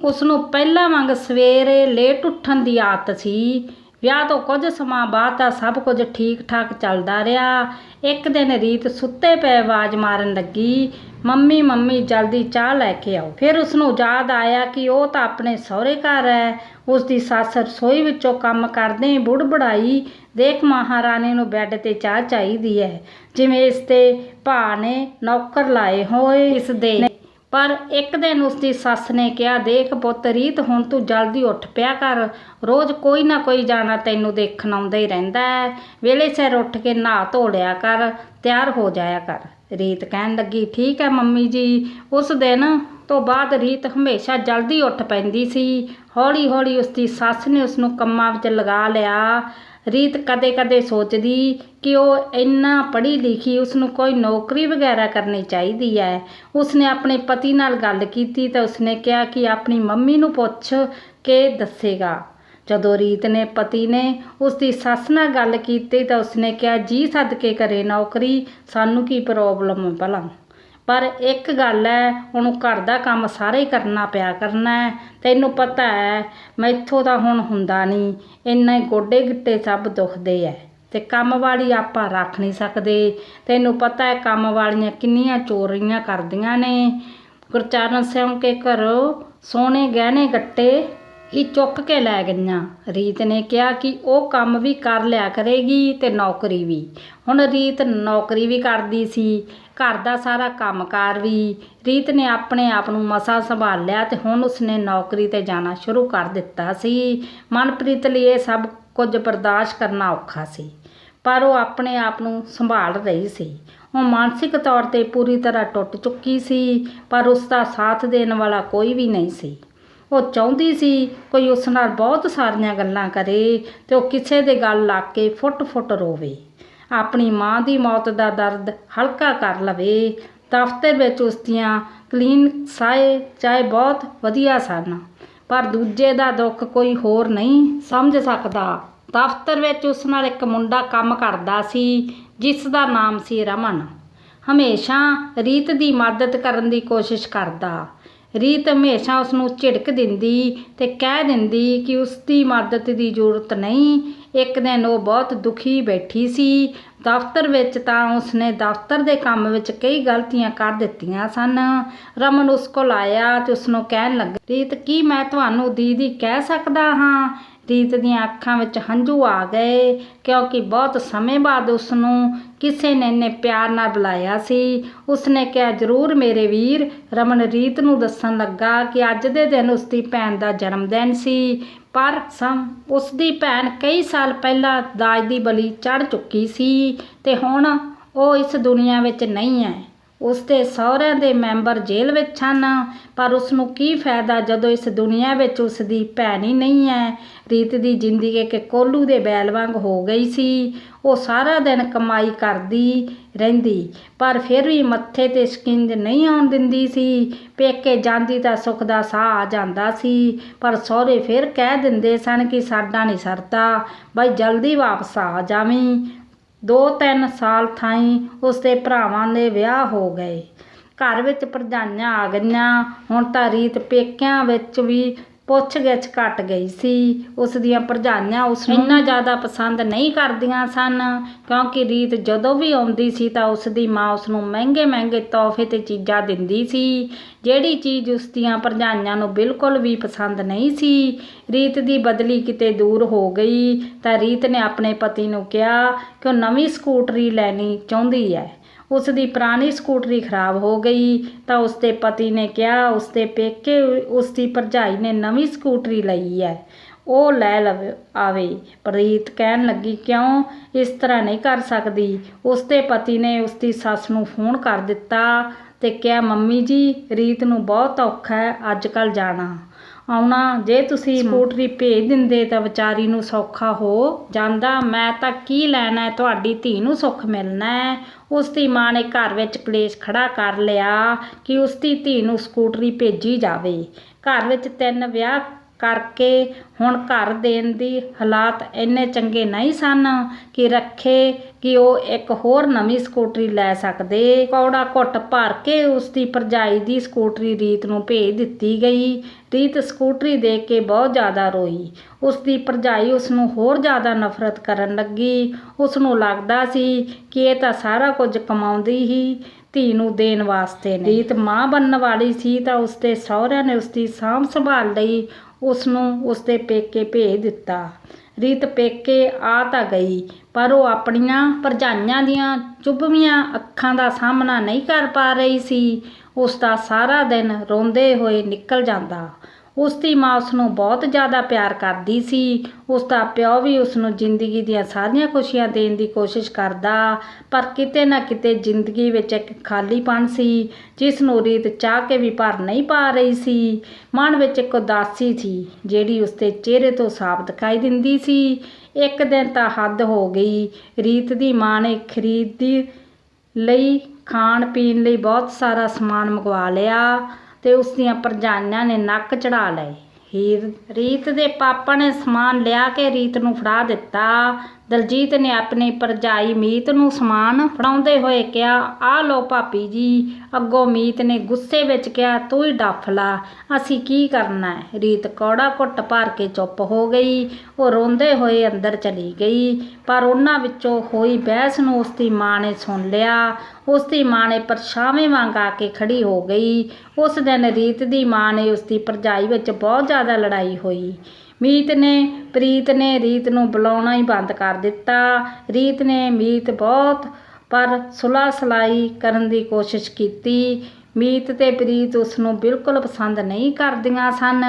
ਉਸਨੂੰ ਪਹਿਲਾਂ ਵਾਂਗ ਸਵੇਰੇ ਲੇਟ ਉੱਠਣ ਦੀ ਆਦਤ ਸੀ। ਵਿਆਹ ਤੋਂ ਕੁਝ ਸਮਾਂ ਬਾਅਦ ਤਾਂ ਸਭ ਕੁਝ ਠੀਕ ਠਾਕ ਚੱਲਦਾ ਰਿਹਾ। ਇੱਕ ਦਿਨ ਰੀਤ ਸੁੱਤੇ ਪਏ ਆਵਾਜ਼ ਮਾਰਨ ਲੱਗੀ, ਮੰਮੀ ਮੰਮੀ ਜਲਦੀ ਚਾਹ ਲੈ ਕੇ ਆਓ। ਫਿਰ ਉਸਨੂੰ ਯਾਦ ਆਇਆ ਕਿ ਉਹ ਤਾਂ ਆਪਣੇ ਸਹੁਰੇ ਘਰ ਹੈ। ਉਸਦੀ ਸੱਸ ਰਸੋਈ ਵਿੱਚੋਂ ਕੰਮ ਕਰਦੇ ਬੁੜਬੜਾਈ, ਦੇਖ ਮਹਾਰਾਣੀ ਨੂੰ ਬੈੱਡ 'ਤੇ ਚਾਹ ਚਾਹੀਦੀ ਹੈ, ਜਿਵੇਂ ਇਸ 'ਤੇ ਭਾ ਨੇ ਨੌਕਰ ਲਾਏ ਹੋਏ ਇਸ ਦੇ। ਪਰ ਇੱਕ ਦਿਨ ਉਸਦੀ ਸੱਸ ਨੇ ਕਿਹਾ, ਦੇਖ ਪੁੱਤ ਰੀਤ, ਹੁਣ ਤੂੰ ਜਲਦੀ ਉੱਠ ਪਿਆ ਕਰ, ਰੋਜ਼ ਕੋਈ ਨਾ ਕੋਈ ਜਾਣਾ ਤੈਨੂੰ ਦੇਖਣ ਆਉਂਦਾ ਹੀ ਰਹਿੰਦਾ ਹੈ। ਵੇਲੇ ਸਿਰ ਉੱਠ ਕੇ ਨਹਾ ਧੋ ਲਿਆ ਕਰ, ਤਿਆਰ ਹੋ ਜਾਇਆ ਕਰ। ਰੀਤ ਕਹਿਣ ਲੱਗੀ, ਠੀਕ ਹੈ ਮੰਮੀ ਜੀ। ਉਸ ਦਿਨ ਤੋਂ ਬਾਅਦ ਰੀਤ ਹਮੇਸ਼ਾ ਜਲਦੀ ਉੱਠ ਪੈਂਦੀ ਸੀ। ਹੌਲੀ ਹੌਲੀ ਉਸਦੀ ਸੱਸ ਨੇ ਉਸਨੂੰ ਕੰਮਾਂ ਵਿੱਚ ਲਗਾ ਲਿਆ। ਰੀਤ ਕਦੇ ਕਦੇ ਸੋਚਦੀ ਕਿ ਉਹ ਇੰਨਾ ਪੜ੍ਹੀ ਲਿਖੀ, ਉਸਨੂੰ ਕੋਈ ਨੌਕਰੀ ਵਗੈਰਾ ਕਰਨੀ ਚਾਹੀਦੀ ਹੈ। ਉਸਨੇ ਆਪਣੇ ਪਤੀ ਨਾਲ ਗੱਲ ਕੀਤੀ ਤਾਂ ਉਸਨੇ ਕਿਹਾ ਕਿ ਆਪਣੀ ਮੰਮੀ ਨੂੰ ਪੁੱਛ ਕੇ ਦੱਸੇਗਾ। ਜਦੋਂ ਰੀਤ ਨੇ ਪਤੀ ਨੇ ਉਸਦੀ ਸੱਸ ਨਾਲ ਗੱਲ ਕੀਤੀ ਤਾਂ ਉਸਨੇ ਕਿਹਾ, ਜੀ ਸਦਕੇ ਕਰੇ ਨੌਕਰੀ, ਸਾਨੂੰ ਕੀ ਪ੍ਰੋਬਲਮ ਭਲਾ। ਪਰ ਇੱਕ ਗੱਲ ਹੈ, ਉਹਨੂੰ ਘਰ ਦਾ ਕੰਮ ਸਾਰਾ ਹੀ ਕਰਨਾ ਪਿਆ ਕਰਨਾ ਹੈ। ਤੈਨੂੰ ਪਤਾ ਹੈ ਮੈਥੋਂ ਤਾਂ ਹੁਣ ਹੁੰਦਾ ਨਹੀਂ, ਇੰਨੇ ਗੋਡੇ ਗਿੱਟੇ ਸਭ ਦੁਖਦੇ ਹੈ, ਅਤੇ ਕੰਮ ਵਾਲੀ ਆਪਾਂ ਰੱਖ ਨਹੀਂ ਸਕਦੇ। ਤੈਨੂੰ ਪਤਾ ਹੈ ਕੰਮ ਵਾਲੀਆਂ ਕਿੰਨੀਆਂ ਚੋਰੀਆਂ ਕਰਦੀਆਂ ਨੇ। ਗੁਰਚਰਨ ਸਿੰਘ ਕੇ ਘਰੋਂ ਸੋਨੇ ਗਹਿਣੇ ਗੱਟੇ ਹੀ ਚੁੱਕ ਕੇ ਲੈ ਗਈਆਂ। ਰੀਤ ਨੇ ਕਿਹਾ ਕਿ ਉਹ ਕੰਮ ਵੀ ਕਰ ਲਿਆ ਕਰੇਗੀ ਅਤੇ ਨੌਕਰੀ ਵੀ। ਹੁਣ ਰੀਤ ਨੌਕਰੀ ਵੀ ਕਰਦੀ ਸੀ, ਘਰ ਦਾ ਸਾਰਾ ਕੰਮਕਾਰ ਵੀ। ਰੀਤ ਨੇ ਆਪਣੇ ਆਪ ਨੂੰ ਮਸਾਂ ਸੰਭਾਲ ਲਿਆ ਅਤੇ ਹੁਣ ਉਸਨੇ ਨੌਕਰੀ 'ਤੇ ਜਾਣਾ ਸ਼ੁਰੂ ਕਰ ਦਿੱਤਾ ਸੀ। ਮਨਪ੍ਰੀਤ ਲਈ ਇਹ ਸਭ ਕੁਝ ਬਰਦਾਸ਼ਤ ਕਰਨਾ ਔਖਾ ਸੀ, ਪਰ ਉਹ ਆਪਣੇ ਆਪ ਨੂੰ ਸੰਭਾਲ ਰਹੀ ਸੀ। ਉਹ ਮਾਨਸਿਕ ਤੌਰ 'ਤੇ ਪੂਰੀ ਤਰ੍ਹਾਂ ਟੁੱਟ ਚੁੱਕੀ ਸੀ, ਪਰ ਉਸ ਦਾ ਸਾਥ ਦੇਣ ਵਾਲਾ ਕੋਈ ਵੀ ਨਹੀਂ ਸੀ। ਉਹ ਚਾਹੁੰਦੀ ਸੀ ਕੋਈ ਉਸ ਨਾਲ ਬਹੁਤ ਸਾਰੀਆਂ ਗੱਲਾਂ ਕਰੇ ਅਤੇ ਉਹ ਕਿਸੇ ਦੇ ਗੱਲ ਲੱਗ ਕੇ ਫੁੱਟ ਫੁੱਟ ਰੋਵੇ, ਆਪਣੀ ਮਾਂ ਦੀ ਮੌਤ ਦਾ ਦਰਦ ਹਲਕਾ ਕਰ ਲਵੇ। ਦਫ਼ਤਰ ਵਿੱਚ ਉਸਦੀਆਂ ਕਲੀਨ ਸਾਏ ਚਾਹੇ ਬਹੁਤ ਵਧੀਆ ਸਨ, ਪਰ ਦੂਜੇ ਦਾ ਦੁੱਖ ਕੋਈ ਹੋਰ ਨਹੀਂ ਸਮਝ ਸਕਦਾ। ਦਫ਼ਤਰ ਵਿੱਚ ਉਸ ਨਾਲ ਇੱਕ ਮੁੰਡਾ ਕੰਮ ਕਰਦਾ ਸੀ, ਜਿਸ ਦਾ ਨਾਮ ਸੀ ਰਮਨ। ਹਮੇਸ਼ਾ ਰੀਤ ਦੀ ਮਦਦ ਕਰਨ ਦੀ ਕੋਸ਼ਿਸ਼ ਕਰਦਾ। ਰੀਤ ਹਮੇਸ਼ਾ ਉਸਨੂੰ ਝਿੜਕ ਦਿੰਦੀ ਅਤੇ ਕਹਿ ਦਿੰਦੀ ਕਿ ਉਸਦੀ ਮਦਦ ਦੀ ਜ਼ਰੂਰਤ ਨਹੀਂ। ਇੱਕ ਦਿਨ ਉਹ ਬਹੁਤ ਦੁਖੀ ਬੈਠੀ ਸੀ ਦਫ਼ਤਰ ਵਿੱਚ, ਤਾਂ ਉਸਨੇ ਦਫ਼ਤਰ ਦੇ ਕੰਮ ਵਿੱਚ ਕਈ ਗਲਤੀਆਂ ਕਰ ਦਿੱਤੀਆਂ ਸਨ। ਰਮਨ ਉਸ ਕੋਲ ਆਇਆ ਅਤੇ ਉਸਨੂੰ ਕਹਿਣ ਲੱਗਾ, ਰੀਤ ਕੀ ਮੈਂ ਤੁਹਾਨੂੰ ਦੀਦੀ ਕਹਿ ਸਕਦਾ ਹਾਂ? ਰੀਤ ਦੀਆਂ ਅੱਖਾਂ ਵਿੱਚ ਹੰਝੂ ਆ ਗਏ, ਕਿਉਂਕਿ ਬਹੁਤ ਸਮੇਂ ਬਾਅਦ ਉਸਨੂੰ ਕਿਸੇ ਨੇ ਇੰਨੇ ਪਿਆਰ ਨਾਲ ਬੁਲਾਇਆ ਸੀ। ਉਸਨੇ ਕਿਹਾ, ਜ਼ਰੂਰ ਮੇਰੇ ਵੀਰ। ਰਮਨ ਰੀਤ ਨੂੰ ਦੱਸਣ ਲੱਗਾ ਕਿ ਅੱਜ ਦੇ ਦਿਨ ਉਸਦੀ ਭੈਣ ਦਾ ਜਨਮ ਦਿਨ ਸੀ, ਪਰ ਉਸਦੀ ਭੈਣ ਕਈ ਸਾਲ ਪਹਿਲਾਂ ਦਾਜ ਦੀ ਬਲੀ ਚੜ੍ਹ ਚੁੱਕੀ ਸੀ ਅਤੇ ਹੁਣ ਉਹ ਇਸ ਦੁਨੀਆ ਵਿੱਚ ਨਹੀਂ ਹੈ। ਉਸਦੇ ਸਹੁਰਿਆਂ ਦੇ ਮੈਂਬਰ ਜੇਲ੍ਹ ਵਿੱਚ ਹਨ, ਪਰ ਉਸਨੂੰ ਕੀ ਫਾਇਦਾ ਜਦੋਂ ਇਸ ਦੁਨੀਆ ਵਿੱਚ ਉਸਦੀ ਭੈਣ ਹੀ ਨਹੀਂ ਹੈ। ਰੀਤ ਦੀ ਜ਼ਿੰਦਗੀ ਇੱਕ ਕੋਹਲੂ ਦੇ ਬੈਲ ਵਾਂਗ ਹੋ ਗਈ ਸੀ। ਉਹ ਸਾਰਾ ਦਿਨ ਕਮਾਈ ਕਰਦੀ ਰਹਿੰਦੀ, ਪਰ ਫਿਰ ਵੀ ਮੱਥੇ 'ਤੇ ਸ਼ਿਕੰਜ ਨਹੀਂ ਆਉਣ ਦਿੰਦੀ ਸੀ। ਪੇਕੇ ਜਾਂਦੀ ਤਾਂ ਸੁੱਖ ਦਾ ਸਾਹ ਆ ਜਾਂਦਾ ਸੀ, ਪਰ ਸਹੁਰੇ ਫਿਰ ਕਹਿ ਦਿੰਦੇ ਸਨ ਕਿ ਸਾਡਾ ਨਹੀਂ ਸਰਦਾ, ਬਈ ਜਲਦੀ ਵਾਪਸ ਆ ਜਾਵੀਂ। 2-3 ਸਾਲ ਥਾਈਂ ਉਸਦੇ ਭਰਾਵਾਂ ਦੇ ਵਿਆਹ ਹੋ ਗਏ। ਘਰ ਵਿੱਚ ਭਰਜਾਈਆਂ ਆ ਗਈਆਂ। ਹੁਣ ਤਾਂ ਰੀਤ ਪੇਕਿਆਂ ਵਿੱਚ ਵੀ ਪੁੱਛ ਗਿੱਛ ਘੱਟ ਗਈ ਸੀ। ਉਸ ਦੀਆਂ ਭਰਜਾਈਆਂ ਉਸ ਨੂੰ ਇੰਨਾ ਜ਼ਿਆਦਾ ਪਸੰਦ ਨਹੀਂ ਕਰਦੀਆਂ ਸਨ, ਕਿਉਂਕਿ ਰੀਤ ਜਦੋਂ ਵੀ ਆਉਂਦੀ ਸੀ ਤਾਂ ਉਸ ਦੀ ਮਾਂ ਉਸ ਨੂੰ ਮਹਿੰਗੇ ਮਹਿੰਗੇ ਤੋਹਫੇ ਅਤੇ ਚੀਜ਼ਾਂ ਦਿੰਦੀ ਸੀ, ਜਿਹੜੀ ਚੀਜ਼ ਉਸ ਦੀਆਂ ਭਰਜਾਈਆਂ ਨੂੰ ਬਿਲਕੁਲ ਵੀ ਪਸੰਦ ਨਹੀਂ ਸੀ। ਰੀਤ ਦੀ ਬਦਲੀ ਕਿਤੇ ਦੂਰ ਹੋ ਗਈ ਤਾਂ ਰੀਤ ਨੇ ਆਪਣੇ ਪਤੀ ਨੂੰ ਕਿਹਾ ਕਿ ਉਹ ਨਵੀਂ ਸਕੂਟਰੀ ਲੈਣੀ ਚਾਹੁੰਦੀ ਹੈ। ਉਸ ਦੀ ਪੁਰਾਣੀ ਸਕੂਟਰੀ ਖਰਾਬ ਹੋ ਗਈ ਤਾਂ ਉਸਦੇ ਪਤੀ ਨੇ ਕਿਹਾ ਉਸਦੇ ਪੇਕੇ ਉਸਦੀ ਭਰਜਾਈ ਨੇ ਨਵੀਂ ਸਕੂਟਰੀ ਲਈ ਹੈ, ਉਹ ਲੈ ਆਵੇ। ਪਰ ਰੀਤ ਕਹਿਣ ਲੱਗੀ, ਕਿਉਂ ਇਸ ਤਰ੍ਹਾਂ ਨਹੀਂ ਕਰ ਸਕਦੀ। ਉਸਦੇ ਪਤੀ ਨੇ ਉਸਦੀ ਸੱਸ ਨੂੰ ਫੋਨ ਕਰ ਦਿੱਤਾ ਅਤੇ ਕਿਹਾ, ਮੰਮੀ ਜੀ ਰੀਤ ਨੂੰ ਬਹੁਤ ਔਖਾ ਹੈ ਅੱਜ ਕੱਲ੍ਹ ਜਾਣਾ ਆਉਣਾ, ਜੇ ਤੁਸੀਂ ਸਕੂਟਰੀ ਭੇਜ ਦਿੰਦੇ ਤਾਂ ਵਿਚਾਰੀ ਨੂੰ ਸੌਖਾ ਹੋ ਜਾਂਦਾ। ਮੈਂ ਤਾਂ ਕੀ ਲੈਣਾ ਹੈ, ਤੁਹਾਡੀ ਧੀ ਨੂੰ ਸੁੱਖ ਮਿਲਣਾ ਹੈ। ਉਸ ਦੀ ਮਾਂ ਨੇ ਘਰ ਵਿੱਚ ਕਲੇਸ਼ ਖੜਾ ਕਰ ਲਿਆ ਕਿ ਉਸ ਦੀ ਧੀ ਨੂੰ ਸਕੂਟਰੀ ਭੇਜੀ ਜਾਵੇ। ਘਰ ਵਿੱਚ 3 ਵਿਆਹ ਕਰਕੇ ਹੁਣ ਘਰ ਦੇਣ ਦੀ ਹਾਲਾਤ ਇੰਨੇ ਚੰਗੇ ਨਹੀਂ ਸਨ ਕਿ ਰੱਖੇ ਕਿ ਉਹ ਇੱਕ ਹੋਰ ਨਵੀਂ ਸਕੂਟਰੀ ਲੈ ਸਕਦੇ। ਕੌੜਾ ਘੁੱਟ ਭਰ ਕੇ ਉਸਦੀ ਭਰਜਾਈ ਦੀ ਸਕੂਟਰੀ ਰੀਤ ਨੂੰ ਭੇਜ ਦਿੱਤੀ ਗਈ। ਰੀਤ ਸਕੂਟਰੀ ਦੇਖ ਕੇ ਬਹੁਤ ਜ਼ਿਆਦਾ ਰੋਈ। ਉਸਦੀ ਭਰਜਾਈ ਉਸਨੂੰ ਹੋਰ ਜ਼ਿਆਦਾ ਨਫ਼ਰਤ ਕਰਨ ਲੱਗੀ। ਉਸਨੂੰ ਲੱਗਦਾ ਸੀ ਕਿ ਇਹ ਤਾਂ ਸਾਰਾ ਕੁਝ ਕਮਾਉਂਦੀ ਹੀ ਧੀ ਨੂੰ ਦੇਣ ਵਾਸਤੇ ਨੇ। ਰੀਤ ਮਾਂ ਬਣਨ ਵਾਲੀ ਸੀ ਤਾਂ ਉਸਦੇ ਸਹੁਰਿਆਂ ਨੇ ਉਸਦੀ ਸਾਂਭ ਸੰਭਾਲ ਲਈ ਉਸਨੂੰ ਉਸਦੇ ਪੇਕੇ ਭੇਜ ਦਿੱਤਾ। ਰੀਤ ਪੇਕੇ ਆ ਤਾਂ ਗਈ ਪਰ ਉਹ ਆਪਣੀਆਂ ਭਰਜਾਈਆਂ ਦੀਆਂ ਚੁਭਵੀਆਂ ਅੱਖਾਂ ਦਾ ਸਾਹਮਣਾ ਨਹੀਂ ਕਰ ਪਾ ਰਹੀ ਸੀ। ਉਸਦਾ ਸਾਰਾ ਦਿਨ ਰੋਂਦੇ ਹੋਏ ਨਿਕਲ ਜਾਂਦਾ। ਉਸਦੀ ਮਾਂ ਉਸਨੂੰ ਬਹੁਤ ਜ਼ਿਆਦਾ ਪਿਆਰ ਕਰਦੀ ਸੀ। ਉਸਦਾ ਪਿਓ ਵੀ ਉਸਨੂੰ ਜ਼ਿੰਦਗੀ ਦੀਆਂ ਸਾਰੀਆਂ ਖੁਸ਼ੀਆਂ ਦੇਣ ਦੀ ਕੋਸ਼ਿਸ਼ ਕਰਦਾ, ਪਰ ਕਿਤੇ ਨਾ ਕਿਤੇ ਜ਼ਿੰਦਗੀ ਵਿੱਚ ਇੱਕ ਖਾਲੀਪਣ ਸੀ ਜਿਸ ਨੂੰ ਰੀਤ ਚਾਹ ਕੇ ਵੀ ਭਰ ਨਹੀਂ ਪਾ ਰਹੀ ਸੀ। ਮਨ ਵਿੱਚ ਇੱਕ ਉਦਾਸੀ ਸੀ ਜਿਹੜੀ ਉਸਦੇ ਚਿਹਰੇ ਤੋਂ ਸਾਫ਼ ਦਿਖਾਈ ਦਿੰਦੀ ਸੀ। ਇੱਕ ਦਿਨ ਤਾਂ ਹੱਦ ਹੋ ਗਈ। ਰੀਤ ਦੀ ਮਾਂ ਨੇ ਖਰੀਦੀ ਲਈ ਖਾਣ ਪੀਣ ਲਈ ਬਹੁਤ ਸਾਰਾ ਸਮਾਨ ਮੰਗਵਾ ਲਿਆ ਤੇ ਉਸਦੀਆਂ ਭਰਜਾਈਆਂ ਨੇ ਨੱਕ ਚੜ੍ਹਾ ਲਏ। ਰੀਤ ਦੇ ਪਾਪਾ ਨੇ ਸਮਾਨ ਲਿਆ ਕੇ ਰੀਤ ਨੂੰ ਫੜਾ ਦਿੱਤਾ। ਦਲਜੀਤ ਨੇ ਆਪਣੀ ਭਰਜਾਈ ਮੀਤ ਨੂੰ ਸਮਾਨ ਫੜਾਉਂਦੇ ਹੋਏ ਕਿਹਾ, ਆਹ ਲਓ ਭਾਬੀ ਜੀ। ਅੱਗੋਂ ਮੀਤ ਨੇ ਗੁੱਸੇ ਵਿੱਚ ਕਿਹਾ, ਤੂੰ ਹੀ ਡੱਫ ਲਾ, ਅਸੀਂ ਕੀ ਕਰਨਾ ਹੈ। ਰੀਤ ਕੌੜਾ ਘੁੱਟ ਭਰ ਕੇ ਚੁੱਪ ਹੋ ਗਈ। ਉਹ ਰੋਂਦੇ ਹੋਏ ਅੰਦਰ ਚਲੀ ਗਈ, ਪਰ ਉਹਨਾਂ ਵਿੱਚੋਂ ਹੋਈ ਬਹਿਸ ਨੂੰ ਉਸਦੀ ਮਾਂ ਨੇ ਸੁਣ ਲਿਆ। ਉਸਦੀ ਮਾਂ ਨੇ ਪਰਛਾਵੇਂ ਵਾਂਗ ਆ ਕੇ ਖੜੀ ਹੋ ਗਈ। ਉਸ ਦਿਨ ਰੀਤ ਦੀ ਮਾਂ ਨੇ ਉਸਦੀ ਭਰਜਾਈ ਵਿੱਚ ਬਹੁਤ ਜ਼ਿਆਦਾ ਲੜਾਈ ਹੋਈ। ਪ੍ਰੀਤ ਨੇ ਰੀਤ ਨੂੰ ਬੁਲਾਉਣਾ ਹੀ ਬੰਦ ਕਰ ਦਿੱਤਾ। ਰੀਤ ਨੇ ਮੀਤ ਬਹੁਤ ਪਰ ਸੁਲ੍ਹਾ ਸਲਾਹੀ ਕਰਨ ਦੀ ਕੋਸ਼ਿਸ਼ ਕੀਤੀ। ਮੀਤ ਤੇ ਪ੍ਰੀਤ ਉਸਨੂੰ ਬਿਲਕੁਲ ਪਸੰਦ ਨਹੀਂ ਕਰਦੀਆਂ ਸਨ।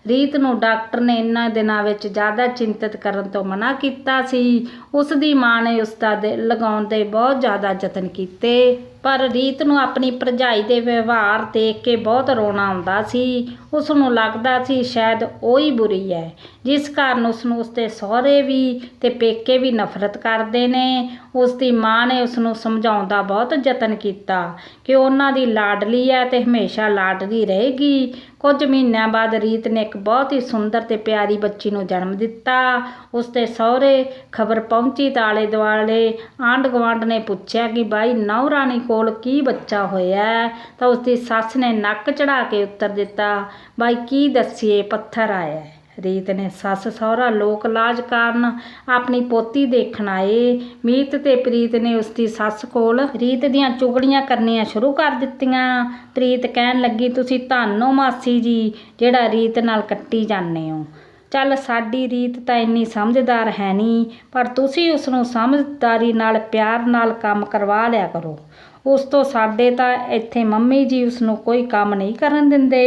ਰੀਤ ਨੂੰ ਡਾਕਟਰ ਨੇ ਇਹਨਾਂ ਦਿਨਾਂ ਵਿੱਚ ਜ਼ਿਆਦਾ ਚਿੰਤਤ ਕਰਨ ਤੋਂ ਮਨਾ ਕੀਤਾ ਸੀ। ਉਸਦੀ ਮਾਂ ਨੇ ਉਸਦਾ ਦਿਲ ਲਗਾਉਣ ਦੇ ਬਹੁਤ ਜ਼ਿਆਦਾ ਯਤਨ ਕੀਤੇ, ਪਰ ਰੀਤ ਨੂੰ ਆਪਣੀ ਭਰਜਾਈ ਦੇ ਵਿਵਹਾਰ ਦੇਖ ਕੇ ਬਹੁਤ ਰੋਣਾ ਆਉਂਦਾ ਸੀ। ਉਸਨੂੰ ਲੱਗਦਾ ਸੀ ਸ਼ਾਇਦ ਉਹ ਹੀ ਬੁਰੀ ਹੈ, ਜਿਸ ਕਾਰਨ ਉਸਨੂੰ ਉਸਦੇ ਸਹੁਰੇ ਵੀ ਤੇ ਪੇਕੇ ਵੀ ਨਫ਼ਰਤ ਕਰਦੇ ਨੇ। ਉਸਦੀ ਮਾਂ ਨੇ ਉਸਨੂੰ ਸਮਝਾਉਣ ਦਾ ਬਹੁਤ ਯਤਨ ਕੀਤਾ ਕਿ ਉਹਨਾਂ ਦੀ ਲਾਡਲੀ ਹੈ ਤੇ ਹਮੇਸ਼ਾ ਲਾਡਲੀ ਰਹੇਗੀ। ਕੁਝ ਮਹੀਨਿਆਂ ਬਾਅਦ ਰੀਤ ਨੇ ਇੱਕ ਬਹੁਤ ਹੀ ਸੁੰਦਰ ਤੇ ਪਿਆਰੀ ਬੱਚੀ ਨੂੰ ਜਨਮ ਦਿੱਤਾ। ਉਸਦੇ ਸਹੁਰੇ ਖਬਰ ਪਹੁੰਚੀ ਤਾਂ ਆਲੇ ਦੁਆਲੇ ਆਂਢ ਗੁਆਂਢ ਨੇ ਪੁੱਛਿਆ ਕਿ ਬਾਈ ਨਹੁੰ ਰਾਣੀ ਕੋਲ ਕੀ ਬੱਚਾ ਹੋਇਆ, ਤਾਂ ਉਸਦੀ ਸੱਸ ਨੇ ਨੱਕ ਚੜ੍ਹਾ ਕੇ ਉੱਤਰ ਦਿੱਤਾ, ਬਾਈ ਕੀ ਦੱਸੀਏ, ਪੱਥਰ ਆਇਆ। ਰੀਤ ਨੇ ਸੱਸ ਸਹੁਰਾ ਲੋਕ ਲਾਜ ਕਾਰਨ ਆਪਣੀ ਪੋਤੀ ਦੇਖਣ ਆਏ। ਮੀਤ ਤੇ ਪ੍ਰੀਤ ਨੇ ਉਸਦੀ ਸੱਸ ਕੋਲ ਰੀਤ ਦੀਆਂ ਚੁਗਲੀਆਂ ਕਰਨੀਆਂ ਸ਼ੁਰੂ ਕਰ ਦਿੱਤੀਆਂ। ਪ੍ਰੀਤ ਕਹਿਣ ਲੱਗੀ, ਤੁਸੀਂ ਧੰਨ ਹੋ ਮਾਸੀ ਜੀ ਜਿਹੜਾ ਰੀਤ ਨਾਲ ਕੱਟੀ ਜਾਂਦੇ ਹੋ। ਚੱਲ ਸਾਡੀ ਰੀਤ ਤਾਂ ਇੰਨੀ ਸਮਝਦਾਰ ਹੈ ਨਹੀਂ, ਪਰ ਤੁਸੀਂ ਉਸਨੂੰ ਸਮਝਦਾਰੀ ਨਾਲ ਪਿਆਰ ਨਾਲ ਕੰਮ ਕਰਵਾ ਲਿਆ ਕਰੋ। ਉਸ ਤੋਂ ਸਾਡੇ ਤਾਂ ਇੱਥੇ ਮੰਮੀ ਜੀ ਉਸਨੂੰ ਕੋਈ ਕੰਮ ਨਹੀਂ ਕਰਨ ਦਿੰਦੇ।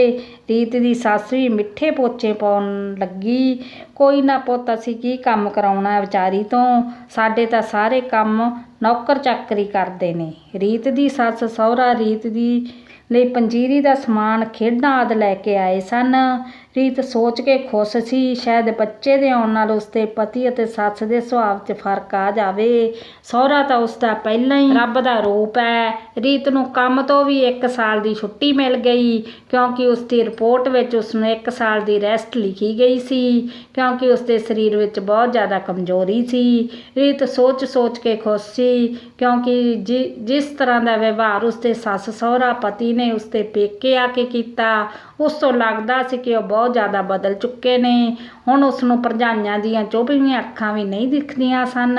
ਰੀਤ ਦੀ ਸੱਸ ਵੀ ਮਿੱਠੇ ਪੋਚੇ ਪਾਉਣ ਲੱਗੀ, ਕੋਈ ਨਾ ਪੁੱਤ ਅਸੀਂ ਕੀ ਕੰਮ ਕਰਾਉਣਾ ਵਿਚਾਰੀ ਤੋਂ, ਸਾਡੇ ਤਾਂ ਸਾਰੇ ਕੰਮ ਨੌਕਰ ਚਾਕਰੀ ਕਰਦੇ ਨੇ। ਰੀਤ ਦੀ ਸੱਸ ਸਹੁਰਾ ਰੀਤ ਦੀ ਲਈ ਪੰਜੀਰੀ ਦਾ ਸਮਾਨ ਖੇਡਾਂ ਆਦਿ ਲੈ ਕੇ ਆਏ ਸਨ। ਰੀਤ ਸੋਚ ਕੇ ਖੁਸ਼ ਸੀ ਸ਼ਾਇਦ ਬੱਚੇ ਦੇ ਆਉਣ ਨਾਲ ਉਸਦੇ ਪਤੀ ਅਤੇ ਸੱਸ ਦੇ ਸੁਭਾਅ 'ਚ ਫਰਕ ਆ ਜਾਵੇ। ਸਹੁਰਾ ਤਾਂ ਉਸਦਾ ਪਹਿਲਾਂ ਹੀ ਰੱਬ ਦਾ ਰੂਪ ਹੈ। ਰੀਤ ਨੂੰ ਕੰਮ ਤੋਂ ਵੀ 1 ਸਾਲ ਦੀ ਛੁੱਟੀ ਮਿਲ ਗਈ ਕਿਉਂਕਿ ਉਸਦੀ ਰਿਪੋਰਟ ਵਿੱਚ ਉਸਨੂੰ 1 ਸਾਲ ਦੀ ਰੈਸਟ ਲਿਖੀ ਗਈ ਸੀ ਕਿਉਂਕਿ ਉਸਦੇ ਸਰੀਰ ਵਿੱਚ ਬਹੁਤ ਜ਼ਿਆਦਾ ਕਮਜ਼ੋਰੀ ਸੀ। ਰੀਤ ਸੋਚ ਕੇ ਖੁਸ਼ ਸੀ ਕਿਉਂਕਿ ਜਿਸ ਤਰ੍ਹਾਂ ਦਾ ਵਿਵਹਾਰ ਉਸਦੇ ਸੱਸ ਸਹੁਰਾ ਪਤੀ ਨੇ ਉਸਦੇ ਪੇਕੇ ਆ ਕੇ ਕੀਤਾ, ਉਸ ਤੋਂ ਲੱਗਦਾ ਸੀ ਕਿ ਉਹ ਬਹੁਤ ਜ਼ਿਆਦਾ ਬਦਲ ਚੁੱਕੇ ਨੇ। ਹੁਣ ਉਸਨੂੰ ਭਰਜਾਈਆਂ ਦੀਆਂ ਚੁਭਵੀਆਂ ਅੱਖਾਂ ਵੀ ਨਹੀਂ ਦਿਖਦੀਆਂ ਸਨ,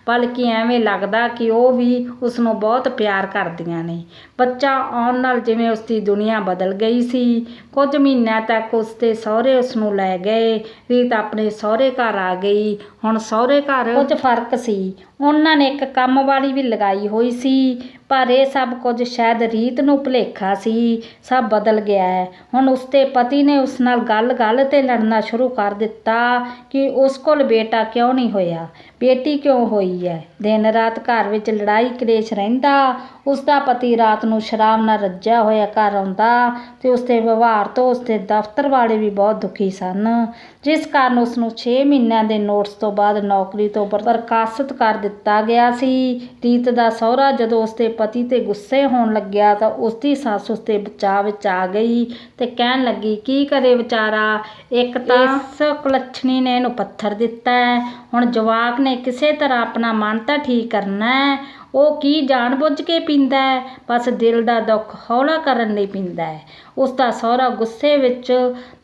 ਬਲਕਿ ਐਵੇਂ ਲੱਗਦਾ ਕਿ ਉਹ ਵੀ ਉਸਨੂੰ ਬਹੁਤ ਪਿਆਰ ਕਰਦੀਆਂ ਨੇ। ਬੱਚਾ ਆਉਣ ਨਾਲ ਜਿਵੇਂ ਉਸਦੀ ਦੁਨੀਆ ਬਦਲ ਗਈ ਸੀ। ਕੁਝ ਮਹੀਨਿਆਂ ਤੱਕ ਉਸਦੇ ਸਹੁਰੇ ਉਸਨੂੰ ਲੈ ਗਏ। ਰੀਤ ਆਪਣੇ ਸਹੁਰੇ ਘਰ ਆ ਗਈ। ਹੁਣ ਸਹੁਰੇ ਘਰ ਕੁਝ ਫਰਕ ਸੀ। ਉਹਨਾਂ ਨੇ ਇੱਕ ਕੰਮ ਵਾਲੀ ਵੀ ਲਗਾਈ ਹੋਈ ਸੀ, ਪਰ ਇਹ ਸਭ ਕੁਝ ਸ਼ਾਇਦ ਰੀਤ ਨੂੰ ਭੁਲੇਖਾ ਸੀ। ਸਭ ਬਦਲ ਗਿਆ ਹੈ। ਹੁਣ ਉਸਦੇ ਪਤੀ ਨੇ ਉਸ ਨਾਲ ਗੱਲ 'ਤੇ ਲੜਨਾ ਸ਼ੁਰੂ ਕਰ ਦਿੱਤਾ ਕਿ ਉਸ ਕੋਲ ਬੇਟਾ ਕਿਉਂ ਨਹੀਂ ਹੋਇਆ, ਬੇਟੀ ਕਿਉਂ ਹੋਈ ਹੈ। ਦਿਨ ਰਾਤ ਘਰ ਵਿੱਚ ਲੜਾਈ ਕਲੇਸ਼ ਰਹਿੰਦਾ। ਉਸਦਾ ਪਤੀ ਰਾਤ ਨੂੰ ਸ਼ਰਾਬ ਨਾਲ ਰੱਜਿਆ ਹੋਇਆ ਘਰ ਆਉਂਦਾ ਤੇ ਉਸਦੇ ਵਿਵਹਾਰ ਤੋਂ ਉਸਦੇ ਦਫ਼ਤਰ ਵਾਲੇ ਵੀ ਬਹੁਤ ਦੁਖੀ ਸਨ। ਜਿਸ ਕਾਰਨ ਉਸ ਨੂੰ 6 ਮਹੀਨਿਆਂ ਦੇ ਨੋਟਿਸ ਤੋਂ ਬਾਅਦ ਨੌਕਰੀ ਤੋਂ ਬਰਖਾਸਤ ਕਰ ਦਿੱਤਾ ਗਿਆ ਸੀ। ਰੀਤ ਦਾ ਸਹੁਰਾ ਜਦੋਂ ਉਸਦੇ ਪਤੀ ਤੇ ਗੁੱਸੇ ਹੋਣ ਲੱਗਿਆ ਤਾਂ ਉਸਦੀ ਸੱਸ ਉਸਦੇ ਬਚਾਅ ਵਿੱਚ ਆ ਗਈ ਤੇ ਕਹਿਣ ਲੱਗੀ, ਕੀ ਕਰੇ ਵਿਚਾਰਾ, ਇੱਕ ਤਾਂ ਇਸ ਕੁਲੱਛਣੀ ਨੇ ਇਹਨੂੰ ਪੱਥਰ ਦਿੱਤਾ ਹੈ, ਹੁਣ ਜਵਾਕ ਨੇ ਕਿਸੇ ਤਰ੍ਹਾਂ ਆਪਣਾ ਮਨ ਤਾਂ ਠੀਕ ਕਰਨਾ ਹੈ, ਉਹ ਕੀ ਜਾਣ ਬੁੱਝ ਕੇ ਪੀਂਦਾ ਹੈ, ਬਸ ਦਿਲ ਦਾ ਦੁੱਖ ਹੌਲਾ ਕਰਨ ਲਈ ਪੀਂਦਾ ਹੈ। ਉਸ ਦਾ ਸਹੁਰਾ ਗੁੱਸੇ ਵਿੱਚ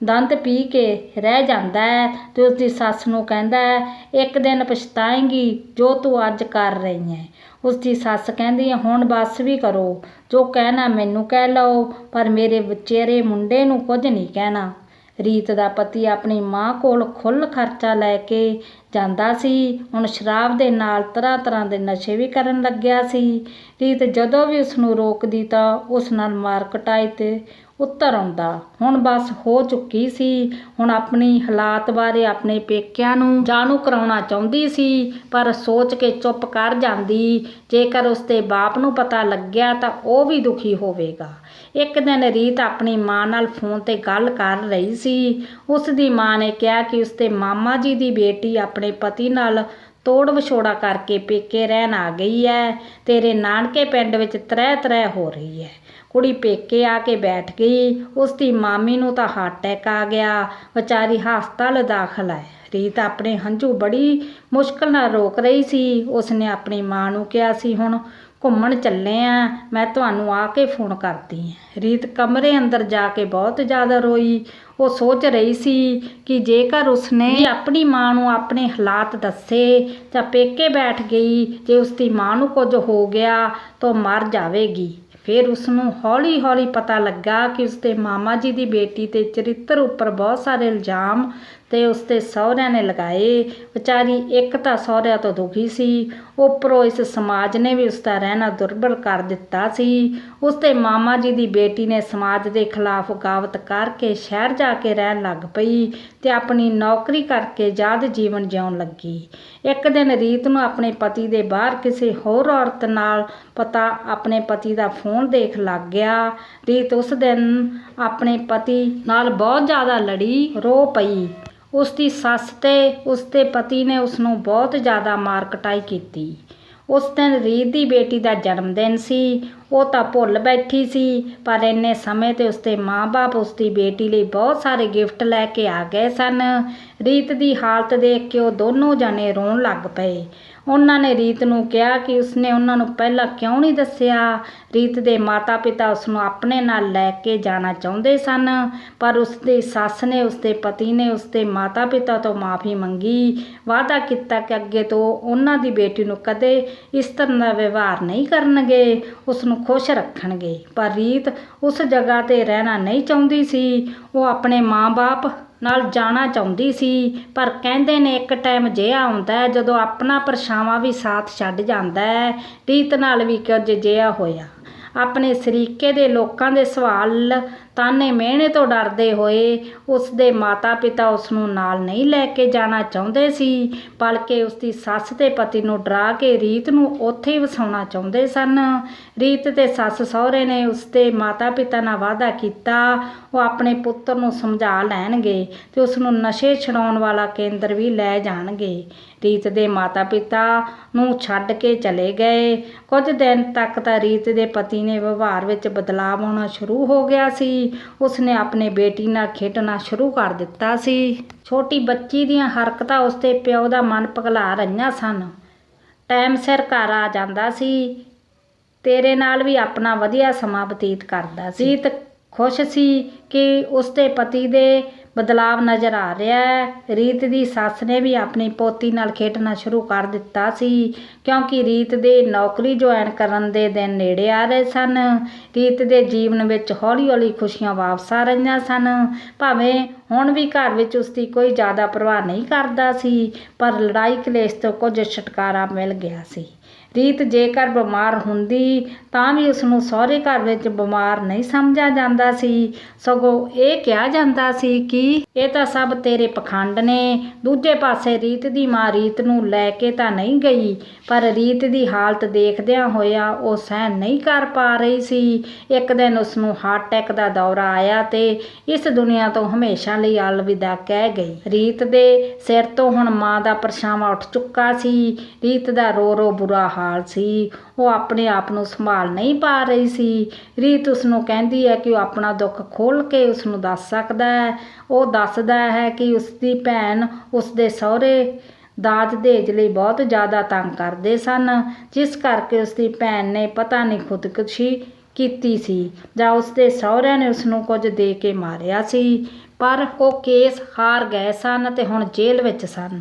ਦੰਦ ਪੀ ਕੇ ਰਹਿ ਜਾਂਦਾ ਹੈ ਤੇ ਉਸਦੀ ਸੱਸ ਨੂੰ ਕਹਿੰਦਾ ਹੈ, ਇੱਕ ਦਿਨ ਪਛਤਾਏਂਗੀ ਜੋ ਤੂੰ ਅੱਜ ਕਰ ਰਹੀ ਹੈ। ਉਸਦੀ ਸੱਸ ਕਹਿੰਦੀ ਹੈ, ਹੁਣ ਬਸ ਵੀ ਕਰੋ, ਜੋ ਕਹਿਣਾ ਮੈਨੂੰ ਕਹਿ ਲਓ, ਪਰ ਮੇਰੇ ਵਿਚਾਰੇ ਮੁੰਡੇ ਨੂੰ ਕੁਝ ਨਹੀਂ ਕਹਿਣਾ। ਰੀਤ ਦਾ ਪਤੀ ਆਪਣੀ ਮਾਂ ਕੋਲ ਖੁੱਲ੍ਹ ਖਰਚਾ ਲੈ ਕੇ ਜਾਂਦਾ ਸੀ। ਹੁਣ ਸ਼ਰਾਬ ਦੇ ਨਾਲ ਤਰ੍ਹਾਂ ਤਰ੍ਹਾਂ ਦੇ ਨਸ਼ੇ ਵੀ ਕਰਨ ਲੱਗਿਆ ਸੀ। ਰੀਤ ਜਦੋਂ ਵੀ ਉਸ ਨੂੰ ਰੋਕਦੀ ਤਾਂ ਉਸ ਨਾਲ ਮਾਰ ਕੁਟਾਈ ਤੇ ਉੱਤਰ ਆਉਂਦਾ। ਹੁਣ ਬਸ ਹੋ ਚੁੱਕੀ ਸੀ। ਹੁਣ ਆਪਣੀ ਹਾਲਾਤ ਬਾਰੇ ਆਪਣੇ ਪੇਕਿਆਂ ਨੂੰ ਜਾਣੂ ਕਰਾਉਣਾ ਚਾਹੁੰਦੀ ਸੀ, ਪਰ ਸੋਚ ਕੇ ਚੁੱਪ ਕਰ ਜਾਂਦੀ, ਜੇਕਰ ਉਸਦੇ ਬਾਪ ਨੂੰ ਪਤਾ ਲੱਗਿਆ ਤਾਂ ਉਹ ਵੀ ਦੁਖੀ ਹੋਵੇਗਾ। ਇੱਕ ਦਿਨ ਰੀਤ ਆਪਣੀ ਮਾਂ ਨਾਲ ਫੋਨ ਤੇ ਗੱਲ ਕਰ ਰਹੀ ਸੀ। ਉਸ ਦੀ ਮਾਂ ਨੇ ਕਿਹਾ ਕਿ ਉਸਦੇ ਮਾਮਾ ਜੀ ਦੀ ਬੇਟੀ ਆਪਣੇ ਪਤੀ ਨਾਲ ਤੋੜ ਵਿਛੋੜਾ ਕਰਕੇ ਪੇਕੇ ਰਹਿਣ ਆ ਗਈ ਹੈ। ਤੇਰੇ ਨਾਨਕੇ ਪਿੰਡ ਵਿੱਚ ਤ੍ਰਹਿ ਤ੍ਰਹਿ ਹੋ ਰਹੀ ਹੈ। ਕੁੜੀ ਪੇਕੇ ਆ ਕੇ ਬੈਠ ਗਈ। ਉਸਦੀ ਮਾਮੀ ਨੂੰ ਤਾਂ ਹਾਰਟ ਅਟੈਕ ਆ ਗਿਆ, ਵਿਚਾਰੀ ਹਸਪਤਾਲ ਦਾਖਲ ਹੈ। ਰੀਤ ਆਪਣੇ ਹੰਝੂ ਬੜੀ ਮੁਸ਼ਕਲ ਨਾਲ ਰੋਕ ਰਹੀ ਸੀ। ਉਸਨੇ ਆਪਣੀ ਮਾਂ ਨੂੰ ਕਿਹਾ ਸੀ, ਹੁਣ ਘੁੰਮਣ ਚੱਲੇ ਆ, ਮੈਂ ਤੁਹਾਨੂੰ ਆ ਕੇ ਫੋਨ ਕਰਦੀ ਹਾਂ। ਰੀਤ ਕਮਰੇ ਅੰਦਰ ਜਾ ਕੇ ਬਹੁਤ ਜ਼ਿਆਦਾ ਰੋਈ। ਉਹ ਸੋਚ ਰਹੀ ਸੀ ਕਿ ਜੇਕਰ ਉਸਨੇ ਆਪਣੀ ਮਾਂ ਨੂੰ ਆਪਣੇ ਹਾਲਾਤ ਦੱਸੇ ਤਾਂ ਪੇਕੇ ਬੈਠ ਗਈ, ਜੇ ਉਸਦੀ ਮਾਂ ਨੂੰ ਕੁਝ ਹੋ ਗਿਆ ਤਾਂ ਮਰ ਜਾਵੇਗੀ। ਫਿਰ ਉਸਨੂੰ ਹੌਲੀ ਹੌਲੀ ਪਤਾ ਲੱਗਾ ਕਿ ਉਸਦੇ ਮਾਮਾ ਜੀ ਦੀ ਬੇਟੀ ਦੇ ਚਰਿੱਤਰ ਉੱਪਰ ਬਹੁਤ ਸਾਰੇ ਇਲਜ਼ਾਮ ਤੇ ਉਸਦੇ ਸਹੁਰਿਆਂ ਨੇ ਲਗਾਏ। ਵਿਚਾਰੀ ਇੱਕ ਤਾਂ ਸਹੁਰਿਆਂ ਤੋਂ ਦੁਖੀ ਸੀ, ਉੱਪਰੋਂ ਇਸ ਸਮਾਜ ਨੇ ਵੀ ਉਸਦਾ ਰਹਿਣਾ ਦੁਰਬਲ ਕਰ ਦਿੱਤਾ ਸੀ। ਉਸਦੇ ਮਾਮਾ ਜੀ ਦੀ ਬੇਟੀ ਨੇ ਸਮਾਜ ਦੇ ਖਿਲਾਫ ਬਗਾਵਤ ਕਰਕੇ ਸ਼ਹਿਰ ਜਾ ਕੇ ਰਹਿਣ ਲੱਗ ਪਈ ਤੇ ਆਪਣੀ ਨੌਕਰੀ ਕਰਕੇ ਆਜ਼ਾਦ ਜੀਵਨ ਜਿਉਣ ਲੱਗੀ। ਇੱਕ ਦਿਨ ਰੀਤ ਨੂੰ ਆਪਣੇ ਪਤੀ ਦੇ ਬਾਹਰ ਕਿਸੇ ਹੋਰ ਔਰਤ ਨਾਲ ਪਤਾ ਆਪਣੇ ਪਤੀ ਦਾ ਫੋਨ ਦੇਖ ਲੱਗ ਗਿਆ। ਰੀਤ ਉਸ ਦਿਨ ਆਪਣੇ ਪਤੀ ਨਾਲ ਬਹੁਤ ਜ਼ਿਆਦਾ ਲੜੀ, ਰੋ ਪਈ। ਉਸਦੀ ਸੱਸ ਤੇ ਉਸਦੇ ਪਤੀ ਨੇ ਉਸਨੂੰ ਬਹੁਤ ਜ਼ਿਆਦਾ ਮਾਰ ਕੁਟਾਈ ਕੀਤੀ। ਉਸ ਦਿਨ ਰੀਤ ਦੀ ਬੇਟੀ ਦਾ ਜਨਮ ਦਿਨ ਸੀ। ਉਹ ਤਾਂ ਭੁੱਲ ਬੈਠੀ ਸੀ, ਪਰ ਇੰਨੇ ਸਮੇਂ ਤੇ ਉਸਦੇ ਮਾਂ-ਬਾਪ ਉਸਦੀ ਬੇਟੀ ਲਈ ਬਹੁਤ ਸਾਰੇ ਗਿਫਟ ਲੈ ਕੇ ਆ ਗਏ ਸਨ। ਰੀਤ ਦੀ ਹਾਲਤ ਦੇਖ ਕੇ ਉਹ ਦੋਨੋਂ ਜਾਣੇ ਰੋਣ ਲੱਗ ਪਏ। ਉਹਨਾਂ ਨੇ ਰੀਤ ਨੂੰ ਕਿਹਾ ਕਿ ਉਸਨੇ ਉਹਨਾਂ ਨੂੰ ਪਹਿਲਾਂ ਕਿਉਂ ਨਹੀਂ ਦੱਸਿਆ। ਰੀਤ ਦੇ ਮਾਤਾ ਪਿਤਾ ਉਸਨੂੰ ਆਪਣੇ ਨਾਲ ਲੈ ਕੇ ਜਾਣਾ ਚਾਹੁੰਦੇ ਸਨ, ਪਰ ਉਸਦੀ ਸੱਸ ਨੇ, ਉਸਦੇ ਪਤੀ ਨੇ ਉਸਦੇ ਮਾਤਾ ਪਿਤਾ ਤੋਂ ਮਾਫੀ ਮੰਗੀ, ਵਾਅਦਾ ਕੀਤਾ ਕਿ ਅੱਗੇ ਤੋਂ ਉਹਨਾਂ ਦੀ ਬੇਟੀ ਨੂੰ ਕਦੇ ਇਸ ਤਰ੍ਹਾਂ ਦਾ ਵਿਵਹਾਰ ਨਹੀਂ ਕਰਨਗੇ, ਉਸਨੂੰ ਖੁਸ਼ ਰੱਖਣਗੇ। ਪਰ ਰੀਤ ਉਸ ਜਗ੍ਹਾ 'ਤੇ ਰਹਿਣਾ ਨਹੀਂ ਚਾਹੁੰਦੀ ਸੀ। ਉਹ ਆਪਣੇ ਮਾਂ-ਬਾਪ ਨਾਲ ਜਾਣਾ ਚਾਹੁੰਦੀ ਸੀ, ਪਰ ਕਹਿੰਦੇ ਨੇ ਇੱਕ ਟਾਈਮ ਅਜਿਹਾ ਆਉਂਦਾ ਹੈ ਜਦੋਂ ਆਪਣਾ ਪਰਛਾਵਾਂ ਵੀ ਸਾਥ ਛੱਡ ਜਾਂਦਾ ਹੈ। ਰੀਤ ਨਾਲ ਵੀ ਕੁਝ ਅਜਿਹਾ ਹੋਇਆ। ਆਪਣੇ ਸਰੀਕੇ ਦੇ ਲੋਕਾਂ ਦੇ ਸਵਾਲ ਤਾਨੇ ਮਿਹਣੇ ਤੋਂ ਡਰਦੇ ਹੋਏ ਉਸਦੇ ਮਾਤਾ ਪਿਤਾ ਉਸਨੂੰ ਨਾਲ ਨਹੀਂ ਲੈ ਕੇ ਜਾਣਾ ਚਾਹੁੰਦੇ ਸੀ, ਬਲਕਿ ਉਸਦੀ ਸੱਸ ਤੇ ਪਤੀ ਨੂੰ ਡਰਾ ਕੇ ਰੀਤ ਨੂੰ ਉੱਥੇ ਹੀ ਵਸਾਉਣਾ ਚਾਹੁੰਦੇ ਸਨ। ਰੀਤ ਤੇ ਸੱਸ ਸਹੁਰੇ ਨੇ ਉਸਦੇ ਮਾਤਾ ਪਿਤਾ ਨਾਲ ਵਾਅਦਾ ਕੀਤਾ ਉਹ ਆਪਣੇ ਪੁੱਤਰ ਨੂੰ ਸਮਝਾ ਲੈਣਗੇ ਤੇ ਉਸਨੂੰ ਨਸ਼ੇ ਛਡਾਉਣ ਵਾਲਾ ਕੇਂਦਰ ਵੀ ਲੈ ਜਾਣਗੇ। ਰੀਤ ਦੇ ਮਾਤਾ ਪਿਤਾ ਨੂੰ ਛੱਡ ਕੇ ਚਲੇ ਗਏ। ਕੁਝ ਦਿਨ ਤੱਕ ਤਾਂ ਰੀਤ ਦੇ ਪਤੀ ਨੇ ਵਿਵਹਾਰ ਵਿੱਚ ਬਦਲਾਅ ਆਉਣਾ ਸ਼ੁਰੂ ਹੋ ਗਿਆ ਸੀ। ਉਸਨੇ ਆਪਣੇ ਬੇਟੀ ਨਾਲ ਖੇਡਣਾ ਸ਼ੁਰੂ ਕਰ ਦਿੱਤਾ ਸੀ। ਛੋਟੀ ਬੱਚੀ ਦੀਆਂ ਹਰਕਤਾਂ ਉਸਦੇ ਪਿਓ ਦਾ ਮਨ ਪਿਘਲਾ ਰਹੀਆਂ ਸਨ। ਟਾਈਮ ਸਿਰ ਘਰ ਆ ਜਾਂਦਾ ਸੀ, ਤੇਰੇ ਨਾਲ ਵੀ ਆਪਣਾ ਵਧੀਆ ਸਮਾਂ ਬਤੀਤ ਕਰਦਾ ਸੀ। ਰੀਤ ਖੁਸ਼ ਸੀ ਕਿ ਉਸਦੇ ਪਤੀ ਦੇ ਬਦਲਾਵ ਨਜ਼ਰ ਆ ਰਿਹਾ ਹੈ। ਰੀਤ ਦੀ ਸੱਸ ਨੇ ਵੀ ਆਪਣੀ ਪੋਤੀ ਨਾਲ ਖੇਡਣਾ ਸ਼ੁਰੂ ਕਰ ਦਿੱਤਾ ਸੀ, ਕਿਉਂਕਿ ਰੀਤ ਦੇ ਨੌਕਰੀ ਜੁਆਇਨ ਕਰਨ ਦੇ ਦਿਨ ਨੇੜੇ ਆ ਰਹੇ ਸਨ। ਰੀਤ ਦੇ ਜੀਵਨ ਵਿੱਚ ਹੌਲੀ ਹੌਲੀ ਖੁਸ਼ੀਆਂ ਵਾਪਸ ਆ ਰਹੀਆਂ ਸਨ। ਭਾਵੇਂ ਹੁਣ ਵੀ ਘਰ ਵਿੱਚ ਉਸਦੀ ਕੋਈ ਜ਼ਿਆਦਾ ਪਰਵਾਹ ਨਹੀਂ ਕਰਦਾ ਸੀ, ਪਰ ਲੜਾਈ ਕਲੇਸ਼ ਤੋਂ ਕੁਝ ਛੁਟਕਾਰਾ ਮਿਲ ਗਿਆ ਸੀ। ਰੀਤ ਜੇਕਰ ਬਿਮਾਰ ਹੁੰਦੀ ਤਾਂ ਵੀ ਉਸਨੂੰ ਸਹੁਰੇ ਘਰ ਵਿੱਚ ਬਿਮਾਰ ਨਹੀਂ ਸਮਝਿਆ ਜਾਂਦਾ ਸੀ, ਸਗੋਂ ਇਹ ਕਿਹਾ ਜਾਂਦਾ ਸੀ ਕਿ ਇਹ ਤਾਂ ਸਭ ਤੇਰੇ ਪਖੰਡ ਨੇ। ਦੂਜੇ ਪਾਸੇ ਰੀਤ ਦੀ ਮਾਂ ਰੀਤ ਨੂੰ ਲੈ ਕੇ ਤਾਂ ਨਹੀਂ ਗਈ, ਪਰ ਰੀਤ ਦੀ ਹਾਲਤ ਦੇਖਦਿਆਂ ਹੋਇਆ ਉਹ ਸਹਿਣ ਨਹੀਂ ਕਰ ਪਾ ਰਹੀ ਸੀ। ਇੱਕ ਦਿਨ ਉਸਨੂੰ ਹਾਰਟ ਅਟੈਕ ਦਾ ਦੌਰਾ ਆਇਆ ਤੇ ਇਸ ਦੁਨੀਆ ਤੋਂ ਹਮੇਸ਼ਾ ਲਈ ਅਲਵਿਦਾ ਕਹਿ ਗਈ। ਰੀਤ ਦੇ ਸਿਰ ਤੋਂ ਹੁਣ ਮਾਂ ਦਾ ਪਰਛਾਵਾਂ ਉੱਠ ਚੁੱਕਾ ਸੀ। ਰੀਤ ਦਾ ਰੋ ਰੋ ਬੁਰਾ ਹਾਲ ਸੀ। ਉਹ ਆਪਣੇ ਆਪ ਨੂੰ ਸੰਭਾਲ ਨਹੀਂ ਪਾ ਰਹੀ ਸੀ। ਰੀਤ ਉਸਨੂੰ ਕਹਿੰਦੀ ਹੈ ਕਿ ਉਹ ਆਪਣਾ ਦੁੱਖ ਖੋਲ੍ਹ ਕੇ ਉਸਨੂੰ ਦੱਸ ਸਕਦਾ ਹੈ। ਉਹ ਦੱਸਦਾ ਹੈ ਕਿ ਉਸਦੀ ਭੈਣ ਉਸਦੇ ਸਹੁਰੇ ਦਾਜ ਦਹੇਜ ਲਈ ਬਹੁਤ ਜ਼ਿਆਦਾ ਤੰਗ ਕਰਦੇ ਸਨ, ਜਿਸ ਕਰਕੇ ਉਸਦੀ ਭੈਣ ਨੇ ਪਤਾ ਨਹੀਂ ਖੁਦਕੁਸ਼ੀ ਕੀਤੀ ਸੀ ਜਾਂ ਉਸਦੇ ਸਹੁਰਿਆਂ ਨੇ ਉਸਨੂੰ ਕੁਝ ਦੇ ਕੇ ਮਾਰਿਆ ਸੀ। ਪਰ ਉਹ ਕੇਸ ਹਾਰ ਗਏ ਸਨ ਤੇ ਹੁਣ ਜੇਲ੍ਹ ਵਿੱਚ ਸਨ।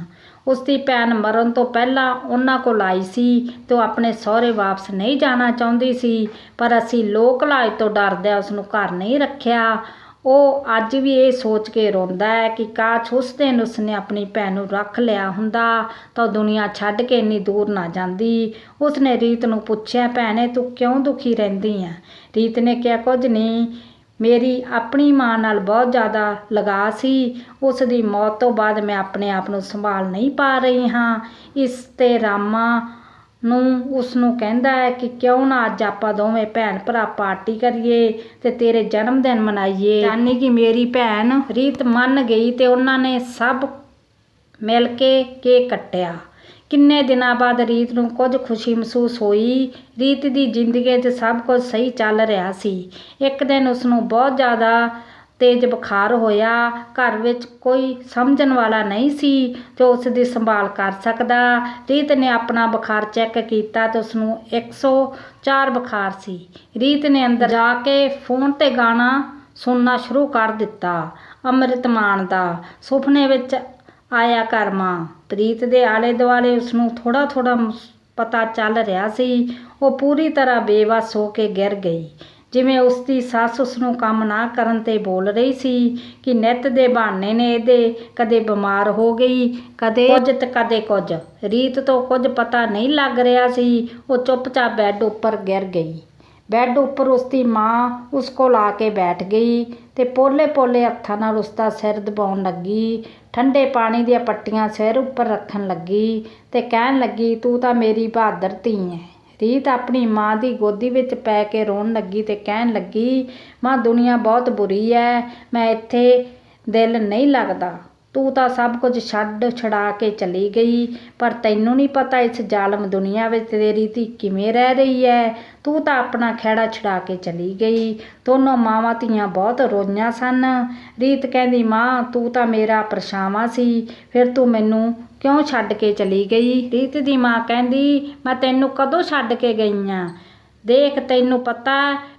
ਉਸਦੀ ਭੈਣ ਮਰਨ ਤੋਂ ਪਹਿਲਾਂ ਉਹਨਾਂ ਕੋਲ ਆਈ ਸੀ ਤੇ ਉਹ ਆਪਣੇ ਸਹੁਰੇ ਵਾਪਸ ਨਹੀਂ ਜਾਣਾ ਚਾਹੁੰਦੀ ਸੀ, ਪਰ ਅਸੀਂ ਲੋਕ ਲਾਜ ਤੋਂ ਡਰਦਿਆਂ ਉਸਨੂੰ ਘਰ ਨਹੀਂ ਰੱਖਿਆ। ਉਹ ਅੱਜ ਵੀ ਇਹ ਸੋਚ ਕੇ ਰੋਂਦਾ ਹੈ ਕਿ ਕਾਸ਼ ਉਸ ਦਿਨ ਉਸਨੇ ਆਪਣੀ ਭੈਣ ਨੂੰ ਰੱਖ ਲਿਆ ਹੁੰਦਾ ਤਾਂ ਉਹ ਦੁਨੀਆ ਛੱਡ ਕੇ ਇੰਨੀ ਦੂਰ ਨਾ ਜਾਂਦੀ। ਉਸਨੇ ਰੀਤ ਨੂੰ ਪੁੱਛਿਆ, ਭੈਣੇ ਤੂੰ ਕਿਉਂ ਦੁਖੀ ਰਹਿੰਦੀ ਹੈ? ਰੀਤ ਨੇ ਕਿਹਾ, ਕੁਝ ਨਹੀਂ, ਮੇਰੀ ਆਪਣੀ ਮਾਂ ਨਾਲ ਬਹੁਤ ਜ਼ਿਆਦਾ ਲਗਾਅ ਸੀ। ਉਸ ਦੀ ਮੌਤ ਤੋਂ ਬਾਅਦ ਮੈਂ ਆਪਣੇ ਆਪ ਨੂੰ ਸੰਭਾਲ ਨਹੀਂ ਪਾ ਰਹੀ ਹਾਂ। ਇਸ 'ਤੇ ਰਾਮਾ ਨੂੰ ਉਸਨੂੰ ਕਹਿੰਦਾ ਹੈ ਕਿ ਕਿਉਂ ਨਾ ਅੱਜ ਆਪਾਂ ਦੋਵੇਂ ਭੈਣ ਭਰਾ ਪਾਰਟੀ ਕਰੀਏ ਤੇ ਤੇਰੇ ਜਨਮ ਦਿਨ ਮਨਾਈਏ। ਯਾਨੀ ਕਿ ਮੇਰੀ ਭੈਣ ਰੀਤ ਮੰਨ ਗਈ ਤੇ ਉਹਨਾਂ ਨੇ ਸਭ ਮਿਲ ਕੇ ਕੇਕ ਕੱਟਿਆ। ਕਿੰਨੇ ਦਿਨਾਂ ਬਾਅਦ ਰੀਤ ਨੂੰ ਕੁਝ ਖੁਸ਼ੀ ਮਹਿਸੂਸ ਹੋਈ। ਰੀਤ ਦੀ ਜ਼ਿੰਦਗੀ 'ਚ ਸਭ ਕੁਝ ਸਹੀ ਚੱਲ ਰਿਹਾ ਸੀ। ਇੱਕ ਦਿਨ ਉਸਨੂੰ ਬਹੁਤ ਜ਼ਿਆਦਾ ਤੇਜ਼ ਬੁਖਾਰ ਹੋਇਆ। ਘਰ ਵਿੱਚ ਕੋਈ ਸਮਝਣ ਵਾਲਾ ਨਹੀਂ ਸੀ ਜੋ ਉਸ ਦੀ ਸੰਭਾਲ ਕਰ ਸਕਦਾ। ਰੀਤ ਨੇ ਆਪਣਾ ਬੁਖਾਰ ਚੈੱਕ ਕੀਤਾ ਤੇ ਉਸਨੂੰ 104 ਬੁਖਾਰ ਸੀ। ਰੀਤ ਨੇ ਅੰਦਰ ਜਾ ਕੇ ਫੋਨ 'ਤੇ ਗਾਣਾ ਸੁਣਨਾ ਸ਼ੁਰੂ ਕਰ ਦਿੱਤਾ, ਅੰਮ੍ਰਿਤ ਮਾਨ ਦਾ ਸੁਪਨੇ ਵਿੱਚ ਆਇਆ ਕਰ ਮਾਂ। ਰੀਤ ਦੇ ਆਲੇ ਦੁਆਲੇ ਉਸਨੂੰ ਥੋੜ੍ਹਾ ਥੋੜ੍ਹਾ ਪਤਾ ਚੱਲ ਰਿਹਾ ਸੀ। ਉਹ ਪੂਰੀ ਤਰ੍ਹਾਂ ਬੇਵੱਸ ਹੋ ਕੇ ਗਿਰ ਗਈ। ਜਿਵੇਂ ਉਸਦੀ ਸੱਸ ਉਸਨੂੰ ਕੰਮ ਨਾ ਕਰਨ 'ਤੇ ਬੋਲ ਰਹੀ ਸੀ ਕਿ ਨਿੱਤ ਦੇ ਬਹਾਨੇ ਨੇ ਇਹਦੇ, ਕਦੇ ਬਿਮਾਰ ਹੋ ਗਈ, ਕਦੇ ਕੁਝ ਤੇ ਕਦੇ ਕੁਝ। ਰੀਤ ਤੋਂ ਕੁਝ ਪਤਾ ਨਹੀਂ ਲੱਗ ਰਿਹਾ ਸੀ। ਉਹ ਚੁੱਪਚਾਪ ਬੈੱਡ ਉੱਪਰ ਗਿਰ ਗਈ। ਬੈੱਡ ਉੱਪਰ ਉਸਦੀ ਮਾਂ ਉਸ ਕੋਲ ਆ ਕੇ ਬੈਠ ਗਈ ਤੇ ਪੋਲੇ ਪੋਲੇ ਹੱਥਾਂ ਨਾਲ ਉਸਦਾ ਸਿਰ ਦਬਾਉਣ ਲੱਗੀ। ਠੰਡੇ ਪਾਣੀ ਦੀਆਂ ਪੱਟੀਆਂ ਸਿਰ ਉੱਪਰ ਰੱਖਣ ਲੱਗੀ ਤੇ ਕਹਿਣ ਲੱਗੀ, ਤੂੰ ਤਾਂ ਮੇਰੀ ਬਹਾਦਰ ਧੀ ਹੈ। ਰੀਤ ਆਪਣੀ ਮਾਂ ਦੀ ਗੋਦੀ ਵਿੱਚ ਪੈ ਕੇ ਰੋਣ ਲੱਗੀ ਤੇ ਕਹਿਣ ਲੱਗੀ, ਮਾਂ ਦੁਨੀਆ ਬਹੁਤ ਬੁਰੀ ਹੈ, ਮੈਂ ਇੱਥੇ ਦਿਲ ਨਹੀਂ ਲੱਗਦਾ। ਤੂੰ ਤਾਂ ਸਭ ਕੁਝ ਛੱਡ ਛੁਡਾ ਕੇ ਚਲੀ ਗਈ, ਪਰ ਤੈਨੂੰ ਨਹੀਂ ਪਤਾ ਇਸ ਜ਼ਾਲਮ ਦੁਨੀਆ ਵਿੱਚ ਤੇਰੀ ਧੀ ਕਿਵੇਂ ਰਹਿ ਰਹੀ ਹੈ। ਤੂੰ ਤਾਂ ਆਪਣਾ ਖਹਿੜਾ ਛੁਡਾ ਕੇ ਚਲੀ ਗਈ। ਦੋਨੋਂ ਮਾਵਾਂ ਧੀਆਂ ਬਹੁਤ ਰੋਈਆਂ ਸਨ। ਰੀਤ ਕਹਿੰਦੀ, ਮਾਂ ਤੂੰ ਤਾਂ ਮੇਰਾ ਪਰਛਾਵਾਂ ਸੀ, ਫਿਰ ਤੂੰ ਮੈਨੂੰ ਕਿਉਂ ਛੱਡ ਕੇ ਚਲੀ ਗਈ? ਰੀਤ ਦੀ ਮਾਂ ਕਹਿੰਦੀ, ਮੈਂ ਤੈਨੂੰ ਕਦੋਂ ਛੱਡ ਕੇ ਗਈ ਹਾਂ? ਦੇਖ ਤੈਨੂੰ ਪਤਾ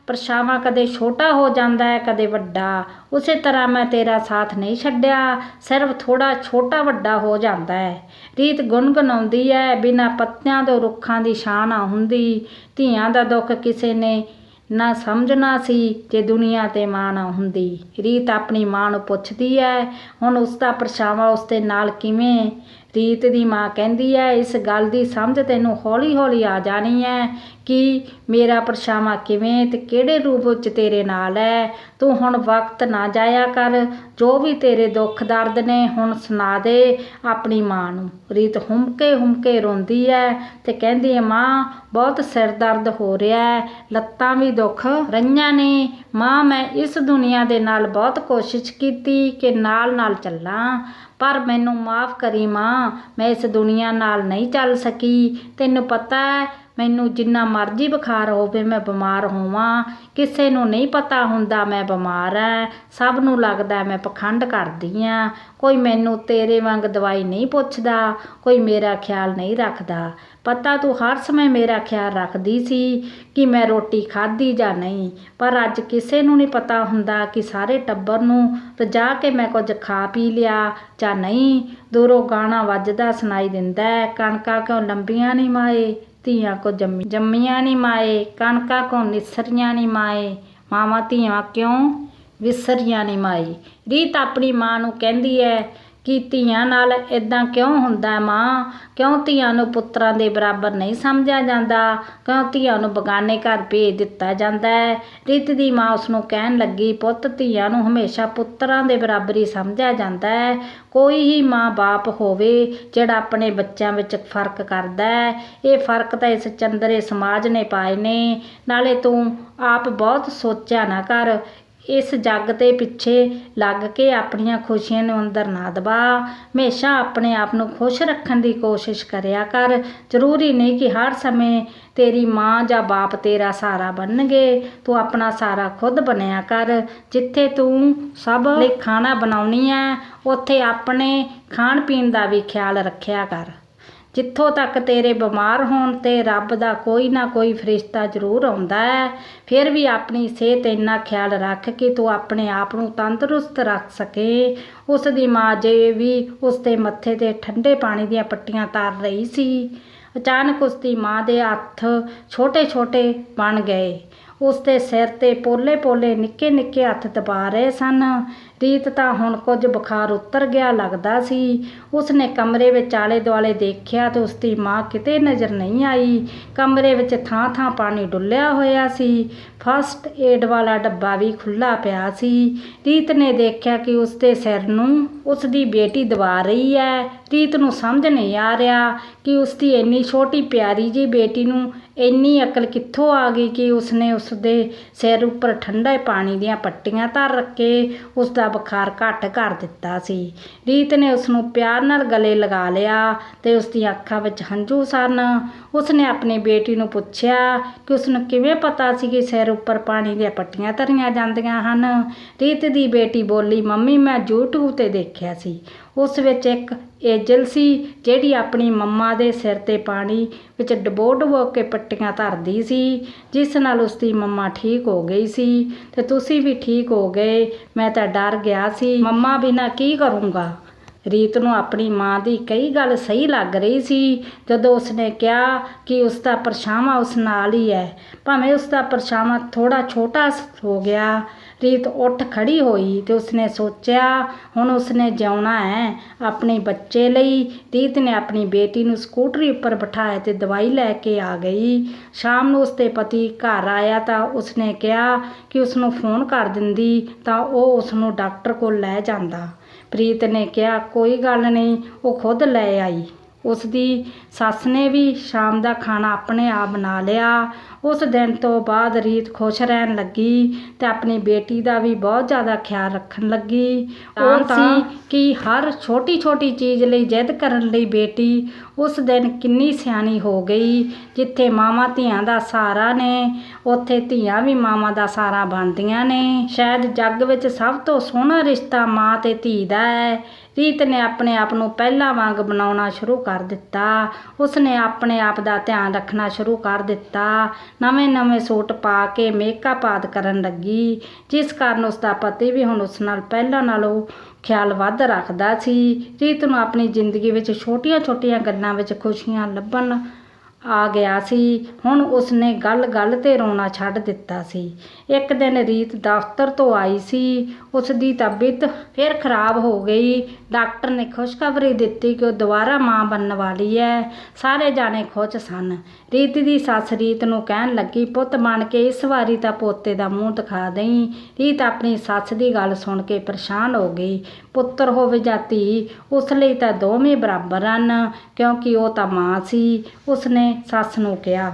ਪਰਛਾਵਾਂ ਕਦੇ ਛੋਟਾ ਹੋ ਜਾਂਦਾ ਹੈ, ਕਦੇ ਵੱਡਾ। ਉਸੇ ਤਰ੍ਹਾਂ ਮੈਂ ਤੇਰਾ ਸਾਥ ਨਹੀਂ ਛੱਡਿਆ, ਸਿਰਫ ਥੋੜ੍ਹਾ ਛੋਟਾ ਵੱਡਾ ਹੋ ਜਾਂਦਾ ਹੈ। ਰੀਤ ਗੁਣਗੁਣਾਉਂਦੀ ਹੈ, ਬਿਨਾਂ ਪੱਤਿਆਂ ਤੋਂ ਰੁੱਖਾਂ ਦੀ ਛਾਂ ਨਾ ਹੁੰਦੀ। ਧੀਆਂ ਦਾ ਦੁੱਖ ਕਿਸੇ ਨੇ ਨਾ ਸਮਝਣਾ ਸੀ ਜੇ ਦੁਨੀਆ 'ਤੇ ਮਾਂ ਨਾ ਹੁੰਦੀ। ਰੀਤ ਆਪਣੀ ਮਾਂ ਨੂੰ ਪੁੱਛਦੀ ਹੈ, ਹੁਣ ਉਸਦਾ ਪਰਛਾਵਾਂ ਉਸਦੇ ਨਾਲ ਕਿਵੇਂ? ਰੀਤ ਦੀ ਮਾਂ ਕਹਿੰਦੀ ਹੈ, ਇਸ ਗੱਲ ਦੀ ਸਮਝ ਤੈਨੂੰ ਹੌਲੀ ਹੌਲੀ ਆ ਜਾਣੀ ਹੈ ਕਿ ਮੇਰਾ ਪਰਛਾਵਾਂ ਕਿਵੇਂ ਤੇ ਕਿਹੜੇ ਰੂਪ ਵਿੱਚ ਤੇਰੇ ਨਾਲ ਹੈ। ਤੂੰ ਹੁਣ ਵਕਤ ਨਾ ਜਾਇਆ ਕਰ, ਜੋ ਵੀ ਤੇਰੇ ਦੁੱਖ ਦਰਦ ਨੇ ਹੁਣ ਸੁਣਾ ਦੇ ਆਪਣੀ ਮਾਂ ਨੂੰ। ਰੀਤ ਹੁੰਮਕੇ ਰੋਂਦੀ ਹੈ ਤੇ ਕਹਿੰਦੀ ਹੈ, ਮਾਂ ਬਹੁਤ ਸਿਰ ਦਰਦ ਹੋ ਰਿਹਾ ਹੈ, ਲੱਤਾਂ ਵੀ ਦੁੱਖ ਰਹੀਆਂ ਨੇ। ਮਾਂ ਮੈਂ ਇਸ ਦੁਨੀਆ ਦੇ ਨਾਲ ਬਹੁਤ ਕੋਸ਼ਿਸ਼ ਕੀਤੀ ਕਿ ਨਾਲ ਨਾਲ ਚੱਲਾਂ, ਪਰ ਮੈਨੂੰ ਮਾਫ਼ ਕਰੀ ਮਾਂ, ਮੈਂ ਇਸ ਦੁਨੀਆ ਨਾਲ ਨਹੀਂ ਚੱਲ ਸਕੀ। ਤੈਨੂੰ ਪਤਾ ਹੈ ਮੈਨੂੰ ਜਿੰਨਾ ਮਰਜ਼ੀ ਬੁਖਾਰ ਹੋਵੇ ਮੈਂ ਬਿਮਾਰ ਹੋਵਾਂ, ਕਿਸੇ ਨੂੰ ਨਹੀਂ ਪਤਾ ਹੁੰਦਾ ਮੈਂ ਬਿਮਾਰ ਹਾਂ। ਸਭ ਨੂੰ ਲੱਗਦਾ ਮੈਂ ਪਖੰਡ ਕਰਦੀ ਹਾਂ। ਕੋਈ ਮੈਨੂੰ ਤੇਰੇ ਵਾਂਗ ਦਵਾਈ ਨਹੀਂ ਪੁੱਛਦਾ, ਕੋਈ ਮੇਰਾ ਖਿਆਲ ਨਹੀਂ ਰੱਖਦਾ। ਪਤਾ ਤੂੰ ਹਰ ਸਮੇਂ ਮੇਰਾ ਖਿਆਲ ਰੱਖਦੀ ਸੀ ਕਿ ਮੈਂ ਰੋਟੀ ਖਾਧੀ ਜਾਂ ਨਹੀਂ, ਪਰ ਅੱਜ ਕਿਸੇ ਨੂੰ ਨਹੀਂ ਪਤਾ ਹੁੰਦਾ ਕਿ ਸਾਰੇ ਟੱਬਰ ਨੂੰ ਰਜਾ ਕੇ ਮੈਂ ਕੁਝ ਖਾ ਪੀ ਲਿਆ ਜਾਂ ਨਹੀਂ। ਦੂਰੋਂ ਗਾਣਾ ਵੱਜਦਾ ਸੁਣਾਈ ਦਿੰਦਾ ਹੈ, ਕਣਕਾਂ ਕਿਉਂ ਲੰਬੀਆਂ ਨਹੀਂ ਮਾਏ, ਧੀਆਂ ਕੋ ਜੰਮੀਆਂ ਨਹੀਂ ਮਾਏ, ਕਣਕਾਂ ਕੋ ਨਿਸਰੀਆਂ ਨਹੀਂ ਮਾਏ, ਮਾਵਾਂ ਧੀਆਂ ਕਿਉਂ ਵਿਸਰੀਆਂ ਨਹੀਂ ਮਾਏ। ਰੀਤ ਆਪਣੀ ਮਾਂ ਨੂੰ ਕਹਿੰਦੀ ਹੈ ਕਿ ਧੀਆਂ ਨਾਲ ਇਦਾਂ ਕਿਉਂ ਹੁੰਦਾ ਮਾਂ? ਕਿਉਂ ਧੀਆਂ ਨੂੰ ਪੁੱਤਰਾਂ ਦੇ ਬਰਾਬਰ ਨਹੀਂ ਸਮਝਿਆ ਜਾਂਦਾ? ਕਿਉਂ ਧੀਆਂ ਨੂੰ ਬਗਾਨੇ ਘਰ ਭੇਜ ਦਿੱਤਾ ਜਾਂਦਾ ਹੈ? ਰੀਤ ਦੀ ਮਾਂ ਉਸਨੂੰ ਕਹਿਣ ਲੱਗੀ, ਪੁੱਤ ਧੀਆਂ ਨੂੰ ਹਮੇਸ਼ਾ ਪੁੱਤਰਾਂ ਦੇ ਬਰਾਬਰ ਹੀ ਸਮਝਿਆ ਜਾਂਦਾ ਹੈ। ਕੋਈ ਹੀ ਮਾਂ ਬਾਪ ਹੋਵੇ ਜਿਹੜਾ ਆਪਣੇ ਬੱਚਿਆਂ ਵਿੱਚ ਫਰਕ ਕਰਦਾ ਹੈ। ਇਹ ਫਰਕ ਤਾਂ ਇਸ ਚੰਦਰੇ ਸਮਾਜ ਨੇ ਪਾਏ ਨੇ। ਨਾਲੇ ਤੂੰ ਆਪ ਬਹੁਤ ਸੋਚਿਆ ਨਾ ਕਰ। ਇਸ ਜੱਗ ਦੇ ਪਿੱਛੇ ਲੱਗ ਕੇ ਆਪਣੀਆਂ ਖੁਸ਼ੀਆਂ ਨੂੰ ਅੰਦਰ ਨਾ ਦਬਾ। ਹਮੇਸ਼ਾ ਆਪਣੇ ਆਪ ਨੂੰ ਖੁਸ਼ ਰੱਖਣ ਦੀ ਕੋਸ਼ਿਸ਼ ਕਰਿਆ ਕਰ। ਜ਼ਰੂਰੀ ਨਹੀਂ ਕਿ ਹਰ ਸਮੇਂ ਤੇਰੀ ਮਾਂ ਜਾਂ ਬਾਪ ਤੇਰਾ ਸਹਾਰਾ ਬਣਨਗੇ। ਤੂੰ ਆਪਣਾ ਸਹਾਰਾ ਖੁਦ ਬਣਿਆ ਕਰ। ਜਿੱਥੇ ਤੂੰ ਸਭ ਲਈ ਖਾਣਾ ਬਣਾਉਣੀ ਹੈ, ਉੱਥੇ ਆਪਣੇ ਖਾਣ ਪੀਣ ਦਾ ਵੀ ਖਿਆਲ ਰੱਖਿਆ ਕਰ। ਜਿੱਥੋਂ ਤੱਕ ਤੇਰੇ ਬਿਮਾਰ ਹੋਣ 'ਤੇ ਰੱਬ ਦਾ ਕੋਈ ਨਾ ਕੋਈ ਫਰਿਸ਼ਤਾ ਜ਼ਰੂਰ ਆਉਂਦਾ ਹੈ। ਫਿਰ ਵੀ ਆਪਣੀ ਸਿਹਤ ਇੰਨਾ ਖਿਆਲ ਰੱਖ ਕਿ ਤੂੰ ਆਪਣੇ ਆਪ ਨੂੰ ਤੰਦਰੁਸਤ ਰੱਖ ਸਕੇ। ਉਸ ਦੀ ਮਾਂ ਜੇ ਵੀ ਉਸ ਦੇ ਮੱਥੇ 'ਤੇ ਠੰਡੇ ਪਾਣੀ ਦੀਆਂ ਪੱਟੀਆਂ ਤਾਰ ਰਹੀ ਸੀ। ਅਚਾਨਕ ਉਸ ਦੀ ਮਾਂ ਦੇ ਹੱਥ ਛੋਟੇ ਛੋਟੇ ਬਣ ਗਏ। ਉਸ ਦੇ ਸਿਰ 'ਤੇ ਪੋਲੇ ਪੋਲੇ ਨਿੱਕੇ ਨਿੱਕੇ ਹੱਥ ਦਬਾ ਰਹੇ ਸਨ। ਰੀਤ ਤਾਂ ਹੁਣ ਕੁਝ ਬੁਖਾਰ ਉਤਰ ਗਿਆ ਲੱਗਦਾ ਸੀ। ਉਸਨੇ ਕਮਰੇ ਵਿੱਚ ਆਲੇ ਦੁਆਲੇ ਦੇਖਿਆ ਤੇ ਉਸ ਦੀ ਮਾਂ ਕਿਤੇ ਨਜ਼ਰ ਨਹੀਂ ਆਈ। ਕਮਰੇ ਵਿੱਚ ਥਾਂ ਥਾਂ ਪਾਣੀ ਡੁੱਲਿਆ ਹੋਇਆ ਸੀ। ਫਸਟ ਏਡ ਵਾਲਾ ਡੱਬਾ ਵੀ ਖੁੱਲ੍ਹਾ ਪਿਆ ਸੀ। ਰੀਤ ਨੇ ਦੇਖਿਆ ਕਿ ਉਸ ਦੇ ਸਿਰ ਨੂੰ ਉਸ ਦੀ ਬੇਟੀ ਦਬਾ ਰਹੀ ਹੈ। ਰੀਤ ਨੂੰ ਸਮਝ ਨਹੀਂ ਆ ਰਿਹਾ ਕਿ ਉਸ ਦੀ ਇੰਨੀ ਛੋਟੀ ਪਿਆਰੀ ਜਿਹੀ ਬੇਟੀ ਨੂੰ ਇੰਨੀ ਅਕਲ ਕਿੱਥੋਂ ਆ ਗਈ ਕਿ ਉਸਨੇ ਉਸ ਦੇ ਸਿਰ ਉੱਪਰ ਠੰਡੇ ਪਾਣੀ ਦੀਆਂ ਪੱਟੀਆਂ ਧਰ ਕੇ ਉਸ ਦਾ ਬੁਖਾਰ ਘੱਟ ਕਰ ਦਿੱਤਾ ਸੀ। ਰੀਤ ਨੇ ਉਸਨੂੰ ਪਿਆਰ ਨਾਲ ਗਲੇ ਲਗਾ ਲਿਆ ਤੇ ਉਸ ਦੀਆਂ ਅੱਖਾਂ ਵਿੱਚ ਹੰਝੂ ਸਨ। ਉਸਨੇ ਆਪਣੀ ਬੇਟੀ ਨੂੰ ਪੁੱਛਿਆ ਕਿ ਉਸਨੂੰ ਕਿਵੇਂ ਪਤਾ ਸੀ ਕਿ ਸਿਰ ਉੱਪਰ ਪਾਣੀ ਦੀਆਂ ਪੱਟੀਆਂ ਧਰੀਆਂ ਜਾਂਦੀਆਂ ਹਨ। ਰੀਤ ਦੀ ਬੇਟੀ ਬੋਲੀ, ਮੰਮੀ ਮੈਂ YouTube 'ਤੇ ਦੇਖਿਆ ਸੀ। ਉਸ ਵਿੱਚ ਇੱਕ ਏਜਲ ਸੀ ਜਿਹੜੀ ਆਪਣੀ ਮੰਮਾ ਦੇ ਸਿਰ 'ਤੇ ਪਾਣੀ ਵਿੱਚ ਡਬੋ ਡਬੋ ਕੇ ਪੱਟੀਆਂ ਧਰਦੀ ਸੀ, ਜਿਸ ਨਾਲ ਉਸ ਦੀ ਮੰਮਾ ਠੀਕ ਹੋ ਗਈ ਸੀ ਤੇ ਤੁਸੀਂ ਵੀ ਠੀਕ ਹੋ ਗਏ। ਮੈਂ ਤਾਂ ਡਰ ਗਿਆ ਸੀ, ਮੰਮਾ ਬਿਨਾਂ ਕੀ ਕਰੂੰਗਾ। ਰੀਤ ਨੂੰ ਆਪਣੀ ਮਾਂ ਦੀ ਕਈ ਗੱਲ ਸਹੀ ਲੱਗ ਰਹੀ ਸੀ। ਜਦੋਂ ਉਸਨੇ ਕਿਹਾ ਕਿ ਉਸ ਦਾ ਪਰਛਾਵਾਂ ਉਸ ਨਾਲ ਹੀ ਹੈ, ਭਾਵੇਂ ਉਸ ਦਾ ਪਰਛਾਵਾਂ ਥੋੜ੍ਹਾ ਛੋਟਾ ਹੋ ਗਿਆ। ਰੀਤ ਉੱਠ ਖੜੀ ਹੋਈ ਤੇ ਉਸਨੇ ਸੋਚਿਆ ਹੁਣ ਉਸਨੇ ਜਿਉਣਾ ਹੈ ਆਪਣੇ ਬੱਚੇ ਲਈ। ਰੀਤ ਨੇ ਆਪਣੀ ਬੇਟੀ ਨੂੰ ਸਕੂਟਰੀ ਉੱਪਰ ਬਿਠਾਇਆ ਤੇ ਦਵਾਈ ਲੈ ਕੇ ਆ ਗਈ। ਸ਼ਾਮ ਨੂੰ ਉਸਦੇ ਪਤੀ ਘਰ ਆਇਆ ਤਾਂ ਉਸਨੇ ਕਿਹਾ ਕਿ ਉਸਨੂੰ ਫੋਨ ਕਰ ਦਿੰਦੀ ਤਾਂ ਉਹ ਉਸਨੂੰ ਡਾਕਟਰ ਕੋਲ ਲੈ ਜਾਂਦਾ। ਪ੍ਰੀਤ ਨੇ ਕਿਹਾ ਕੋਈ ਗੱਲ ਨਹੀਂ, ਉਹ ਖੁਦ ਲੈ ਆਈ। ਉਸ ਦੀ ਸੱਸ ਨੇ ਵੀ ਸ਼ਾਮ ਦਾ ਖਾਣਾ ਆਪਣੇ ਆਪ ਬਣਾ ਲਿਆ। ਉਸ ਦਿਨ ਤੋਂ ਬਾਅਦ ਰੀਤ ਖੁਸ਼ ਰਹਿਣ ਲੱਗੀ ਤੇ ਆਪਣੀ ਬੇਟੀ ਦਾ ਵੀ ਬਹੁਤ ਜ਼ਿਆਦਾ ਖਿਆਲ ਰੱਖਣ ਲੱਗੀ। ਉਹ ਸੀ ਕਿ ਹਰ ਛੋਟੀ ਛੋਟੀ ਚੀਜ਼ ਲਈ ਜਿੱਦ ਕਰਨ ਲਈ ਬੇਟੀ ਉਸ ਦਿਨ ਕਿੰਨੀ ਸਿਆਣੀ ਹੋ ਗਈ। ਜਿੱਥੇ ਮਾਵਾਂ ਧੀਆਂ ਦਾ ਸਹਾਰਾ ਨੇ, ਉੱਥੇ ਧੀਆਂ ਵੀ ਮਾਵਾਂ ਦਾ ਸਹਾਰਾ ਬਣਦੀਆਂ ਨੇ। ਸ਼ਾਇਦ ਜੱਗ ਵਿੱਚ ਸਭ ਤੋਂ ਸੋਹਣਾ ਰਿਸ਼ਤਾ ਮਾਂ ਤੇ ਧੀ ਦਾ ਹੈ। ਰੀਤ ਨੇ ਆਪਣੇ ਆਪ ਨੂੰ ਪਹਿਲਾਂ ਵਾਂਗ ਬਣਾਉਣਾ ਸ਼ੁਰੂ ਕਰ ਦਿੱਤਾ। ਉਸਨੇ ਆਪਣੇ ਆਪ ਦਾ ਧਿਆਨ ਰੱਖਣਾ ਸ਼ੁਰੂ ਕਰ ਦਿੱਤਾ। ਨਵੇਂ ਨਵੇਂ ਸੂਟ ਪਾ ਕੇ ਮੇਕਅਪ ਆਦਿ ਕਰਨ ਲੱਗੀ, ਜਿਸ ਕਾਰਨ ਉਸਦਾ ਪਤੀ ਵੀ ਹੁਣ ਉਸ ਨਾਲ ਪਹਿਲਾਂ ਨਾਲੋਂ ਖਿਆਲ ਵੱਧ ਰੱਖਦਾ ਸੀ। ਰੀਤ ਨੂੰ ਆਪਣੀ ਜ਼ਿੰਦਗੀ ਵਿੱਚ ਛੋਟੀਆਂ ਛੋਟੀਆਂ ਗੱਲਾਂ ਵਿੱਚ ਖੁਸ਼ੀਆਂ ਲੱਭਣ ਆ ਗਿਆ ਸੀ। ਹੁਣ ਉਸਨੇ ਗੱਲ ਗੱਲ 'ਤੇ ਰੋਣਾ ਛੱਡ ਦਿੱਤਾ ਸੀ। ਇੱਕ ਦਿਨ ਰੀਤ ਦਫ਼ਤਰ ਤੋਂ ਆਈ ਸੀ। ਉਸ ਦੀ ਤਬੀਅਤ ਫਿਰ ਖਰਾਬ ਹੋ ਗਈ। ਡਾਕਟਰ ਨੇ ਖੁਸ਼ਖਬਰੀ ਦਿੱਤੀ ਕਿ ਉਹ ਦੁਬਾਰਾ ਮਾਂ ਬਣਨ ਵਾਲੀ ਹੈ। ਸਾਰੇ ਜਾਣੇ ਖੁਸ਼ ਸਨ। ਰੀਤ ਦੀ ਸੱਸ ਰੀਤ ਨੂੰ ਕਹਿਣ ਲੱਗੀ, ਪੁੱਤ ਬਣ ਕੇ ਇਸ ਵਾਰੀ ਤਾਂ ਪੋਤੇ ਦਾ ਮੂੰਹ ਦਿਖਾ ਦੇਈਂ। ਰੀਤ ਆਪਣੀ ਸੱਸ ਦੀ ਗੱਲ ਸੁਣ ਕੇ ਪਰੇਸ਼ਾਨ ਹੋ ਗਈ। ਪੁੱਤਰ ਹੋਵੇ ਜਾਂ ਧੀ, ਉਸ ਲਈ ਤਾਂ ਦੋਵੇਂ ਬਰਾਬਰ ਹਨ, ਕਿਉਂਕਿ ਉਹ ਤਾਂ ਮਾਂ ਸੀ। ਉਸਨੇ ਸੱਸ ਨੂੰ ਕਿਹਾ,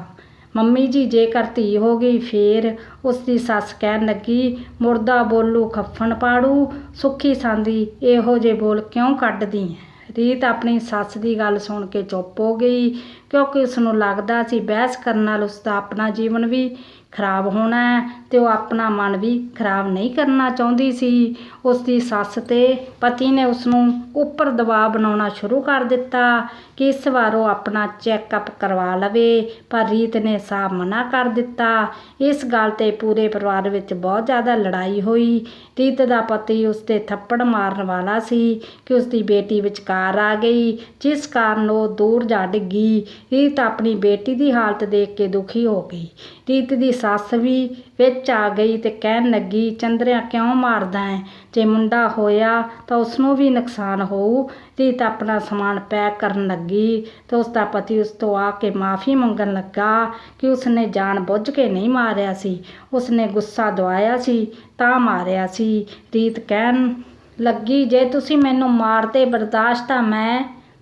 ਮੰਮੀ ਜੀ ਜੇਕਰ ਧੀ ਹੋ ਗਈ ਫੇਰ? ਉਸ ਦੀ ਸੱਸ ਕਹਿਣ ਲੱਗੀ, ਮੁਰਦਾ ਬੋਲੂ ਖੱਫਣ ਪਾੜੂ, ਸੁੱਖੀ ਸਾਂਦੀ ਇਹੋ ਜਿਹੇ ਬੋਲ ਕਿਉਂ ਕੱਢਦੀ ਹੈ। ਰੀਤ ਆਪਣੀ ਸੱਸ ਦੀ ਗੱਲ ਸੁਣ ਕੇ ਚੁੱਪ ਹੋ ਗਈ, ਕਿਉਂਕਿ ਉਸਨੂੰ ਲੱਗਦਾ ਸੀ ਬਹਿਸ ਕਰਨ ਨਾਲ ਉਸਦਾ ਆਪਣਾ ਜੀਵਨ ਵੀ ਖਰਾਬ ਹੋਣਾ ਹੈ ਤੇ ਉਹ ਆਪਣਾ ਮਨ ਵੀ ਖਰਾਬ ਨਹੀਂ ਕਰਨਾ ਚਾਹੁੰਦੀ ਸੀ। ਉਸ ਦੀ ਸੱਸ ਤੇ ਪਤੀ ਨੇ ਉਸਨੂੰ ਉੱਪਰ ਦਬਾਅ ਬਣਾਉਣਾ ਸ਼ੁਰੂ ਕਰ ਦਿੱਤਾ ਕਿ ਇਸ ਵਾਰ ਉਹ ਆਪਣਾ ਚੈੱਕਅਪ ਕਰਵਾ ਲਵੇ, ਪਰ ਰੀਤ ਨੇ ਸਾਫ਼ ਮਨਾ ਕਰ ਦਿੱਤਾ। ਇਸ ਗੱਲ 'ਤੇ ਪੂਰੇ ਪਰਿਵਾਰ ਵਿੱਚ ਬਹੁਤ ਜ਼ਿਆਦਾ ਲੜਾਈ ਹੋਈ। ਰੀਤ ਦਾ ਪਤੀ ਉਸ 'ਤੇ ਥੱਪੜ ਮਾਰਨ ਵਾਲਾ ਸੀ ਕਿ ਉਸ ਦੀ ਬੇਟੀ ਵਿਚਕਾਰ ਆ ਗਈ, ਜਿਸ ਕਾਰਨ ਉਹ ਦੂਰ ਜਾ ਡਿੱਗੀ। ਰੀਤ ਆਪਣੀ ਬੇਟੀ ਦੀ ਹਾਲਤ ਦੇਖ ਕੇ ਦੁਖੀ ਹੋ ਗਈ। ਰੀਤ ਦੀ ਸੱਸ ਵੀ ਵਿੱਚ ਆ ਗਈ ਤੇ ਕਹਿਣ ਲੱਗੀ, ਚੰਦਰਿਆ ਕਿਉਂ ਮਾਰਦਾ ਹੈ? ਜੇ ਮੁੰਡਾ ਹੋਇਆ ਤਾਂ ਉਸਨੂੰ ਵੀ ਨੁਕਸਾਨ ਹੋਊ। ਰੀਤ ਆਪਣਾ ਸਮਾਨ ਪੈਕ ਕਰਨ ਲੱਗੀ ਤੇ ਉਸਦਾ ਪਤੀ ਉਸ ਤੋਂ ਆ ਕੇ ਮਾफ़ੀ ਮੰਗਣ ਲੱਗਾ ਕਿ ਉਸਨੇ ਜਾਣ ਬੁੱਝ ਕੇ ਨਹੀਂ ਮਾਰਿਆ ਸੀ, ਉਸਨੇ ਗੁੱਸਾ ਦਵਾਇਆ ਸੀ ਤਾਂ ਮਾਰਿਆ ਸੀ। ਰੀਤ ਕਹਿਣ ਲੱਗੀ, ਜੇ ਤੁਸੀਂ ਮੈਨੂੰ ਮਾਰਦੇ ਬਰਦਾਸ਼ਤ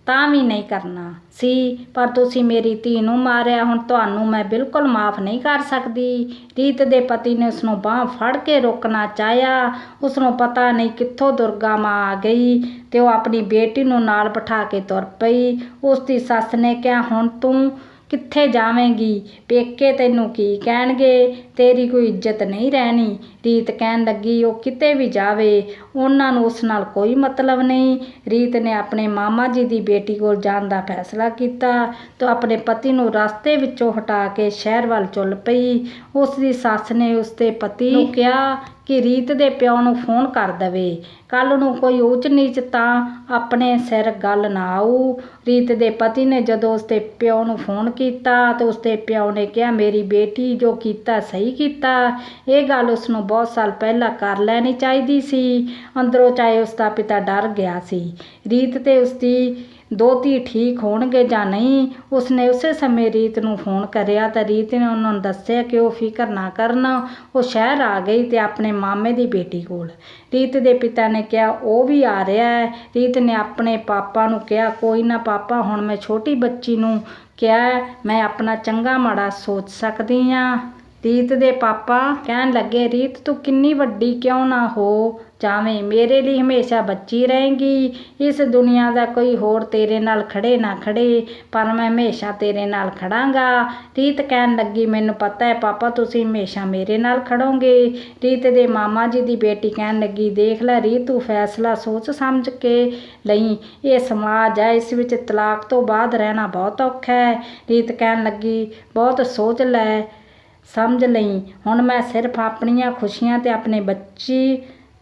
ਤਾਂ ਵੀ ਨਹੀਂ ਕਰਨਾ ਸੀ, ਪਰ ਤੁਸੀਂ ਮੇਰੀ ਧੀ ਨੂੰ ਮਾਰਿਆ, ਹੁਣ ਤੁਹਾਨੂੰ ਮੈਂ ਬਿਲਕੁਲ ਮਾफ़ ਨਹੀਂ ਕਰ ਸਕਦੀ। ਰੀਤ ਦੇ ਪਤੀ ਨੇ ਉਸਨੂੰ ਬਾਂਹ ਫੜ ਕੇ ਰੋਕਣਾ ਚਾਹਿਆ। ਉਸਨੂੰ ਪਤਾ ਨਹੀਂ ਕਿੱਥੋਂ ਦੁਰਗਾ ਮਾਂ ਆ ਗਈ ਤੇ ਉਹ ਆਪਣੀ ਬੇਟੀ ਨੂੰ ਨਾਲ ਬਿਠਾ ਕੇ ਤੁਰ ਪਈ। ਉਸ ਦੀ ਸੱਸ ਨੇ ਕਿਹਾ, ਹੁਣ ਤੂੰ ਕਿੱਥੇ ਜਾਵੇਂਗੀ? ਪੇਕੇ ਤੈਨੂੰ ਕੀ ਕਹਿਣਗੇ? ਤੇਰੀ ਕੋਈ ਇੱਜ਼ਤ ਨਹੀਂ ਰਹਿਣੀ। ਰੀਤ ਕਹਿਣ ਲੱਗੀ, ਉਹ ਕਿਤੇ ਵੀ ਜਾਵੇ, ਉਹਨਾਂ ਨੂੰ ਉਸ ਨਾਲ ਕੋਈ ਮਤਲਬ ਨਹੀਂ। ਰੀਤ ਨੇ ਆਪਣੇ ਮਾਮਾ ਜੀ ਦੀ ਬੇਟੀ ਕੋਲ ਜਾਣ ਦਾ ਫੈਸਲਾ ਕੀਤਾ ਤੇ ਆਪਣੇ ਪਤੀ ਨੂੰ ਰਸਤੇ ਵਿੱਚੋਂ ਹਟਾ ਕੇ ਸ਼ਹਿਰ ਵੱਲ ਚੱਲ ਪਈ। ਉਸ ਦੀ ਸੱਸ ਨੇ ਉਸ ਦੇ ਪਤੀ ਨੂੰ ਕਿਹਾ ਕਿ ਰੀਤ ਦੇ ਪਿਓ ਨੂੰ ਫੋਨ ਕਰ ਦੇਵੇ, ਕੱਲ੍ਹ ਨੂੰ ਕੋਈ ਊਚ ਨੀਚ ਤਾਂ ਆਪਣੇ ਸਿਰ ਗੱਲ ਨਾ ਆਊ। ਰੀਤ ਦੇ ਪਤੀ ਨੇ ਜਦੋਂ ਉਸਦੇ ਪਿਓ ਨੂੰ ਫੋਨ ਕੀਤਾ ਤਾਂ ਉਸਦੇ ਪਿਓ ਨੇ ਕਿਹਾ, ਮੇਰੀ ਬੇਟੀ ਜੋ ਕੀਤਾ ਸਹੀ ਕੀਤਾ, ਇਹ ਗੱਲ ਉਸਨੂੰ ਬਹੁਤ ਸਾਲ ਪਹਿਲਾਂ ਕਰ ਲੈਣੀ ਚਾਹੀਦੀ ਸੀ। ਅੰਦਰੋਂ ਚਾਹੇ ਉਸਦਾ ਪਿਤਾ ਡਰ ਗਿਆ ਸੀ ਰੀਤ ਤੇ ਉਸਦੀ ਦੋਤੀ ਠੀਕ ਹੋਣਗੇ ਜਾਂ ਨਹੀਂ। ਉਸਨੇ ਉਸੇ ਸਮੇਂ ਰੀਤ ਨੂੰ ਫੋਨ ਕਰਿਆ ਤਾਂ ਰੀਤ ਨੇ ਉਹਨਾਂ ਨੂੰ ਦੱਸਿਆ ਕਿ ਉਹ ਫਿਕਰ ਨਾ ਕਰਨ, ਉਹ ਸ਼ਹਿਰ ਆ ਗਈ ਤੇ ਆਪਣੇ ਮਾਮੇ ਦੀ ਬੇਟੀ ਕੋਲ। ਰੀਤ ਦੇ ਪਿਤਾ ਨੇ ਕਿਹਾ, ਉਹ ਵੀ ਆ ਰਿਹਾ ਹੈ। ਰੀਤ ਨੇ ਆਪਣੇ ਪਾਪਾ ਨੂੰ ਕਿਹਾ, ਕੋਈ ਨਾ ਪਾਪਾ, ਹੁਣ ਮੈਂ ਛੋਟੀ ਬੱਚੀ ਨੂੰ ਕਿਹਾ, ਮੈਂ ਆਪਣਾ ਚੰਗਾ ਮਾੜਾ ਸੋਚ ਸਕਦੀ ਹਾਂ। ਰੀਤ ਦੇ ਪਾਪਾ ਕਹਿਣ ਲੱਗੇ, ਰੀਤ ਤੂੰ ਕਿੰਨੀ ਵੱਡੀ ਕਿਉਂ ਨਾ ਹੋ ਜਾਵੇਂ, ਮੇਰੇ ਲਈ ਹਮੇਸ਼ਾ ਬੱਚੀ ਰਹੇਂਗੀ। ਇਸ ਦੁਨੀਆ ਦਾ ਕੋਈ ਹੋਰ ਤੇਰੇ ਨਾਲ ਖੜੇ ਨਾ ਖੜੇ, ਪਰ ਮੈਂ ਹਮੇਸ਼ਾ ਤੇਰੇ ਨਾਲ ਖੜਾਂਗਾ। ਰੀਤ ਕਹਿਣ ਲੱਗੀ, ਮੈਨੂੰ ਪਤਾ ਹੈ ਪਾਪਾ, ਤੁਸੀਂ ਹਮੇਸ਼ਾ ਮੇਰੇ ਨਾਲ ਖੜੋਗੇ। ਰੀਤ ਦੇ ਮਾਮਾ ਜੀ ਦੀ ਬੇਟੀ ਕਹਿਣ ਲੱਗੀ, ਦੇਖ ਲੈ ਰੀਤ, ਤੂੰ ਫੈਸਲਾ ਸੋਚ ਸਮਝ ਕੇ ਲਈ। ਇਹ ਸਮਾਜ ਹੈ, ਇਸ ਵਿੱਚ ਤਲਾਕ ਤੋਂ ਬਾਅਦ ਰਹਿਣਾ ਬਹੁਤ ਔਖਾ ਹੈ। ਰੀਤ ਕਹਿਣ ਲੱਗੀ, ਬਹੁਤ ਸੋਚ ਲੈ ਸਮਝ ਲਈ, ਹੁਣ ਮੈਂ ਸਿਰਫ ਆਪਣੀਆਂ ਖੁਸ਼ੀਆਂ ਤੇ ਆਪਣੇ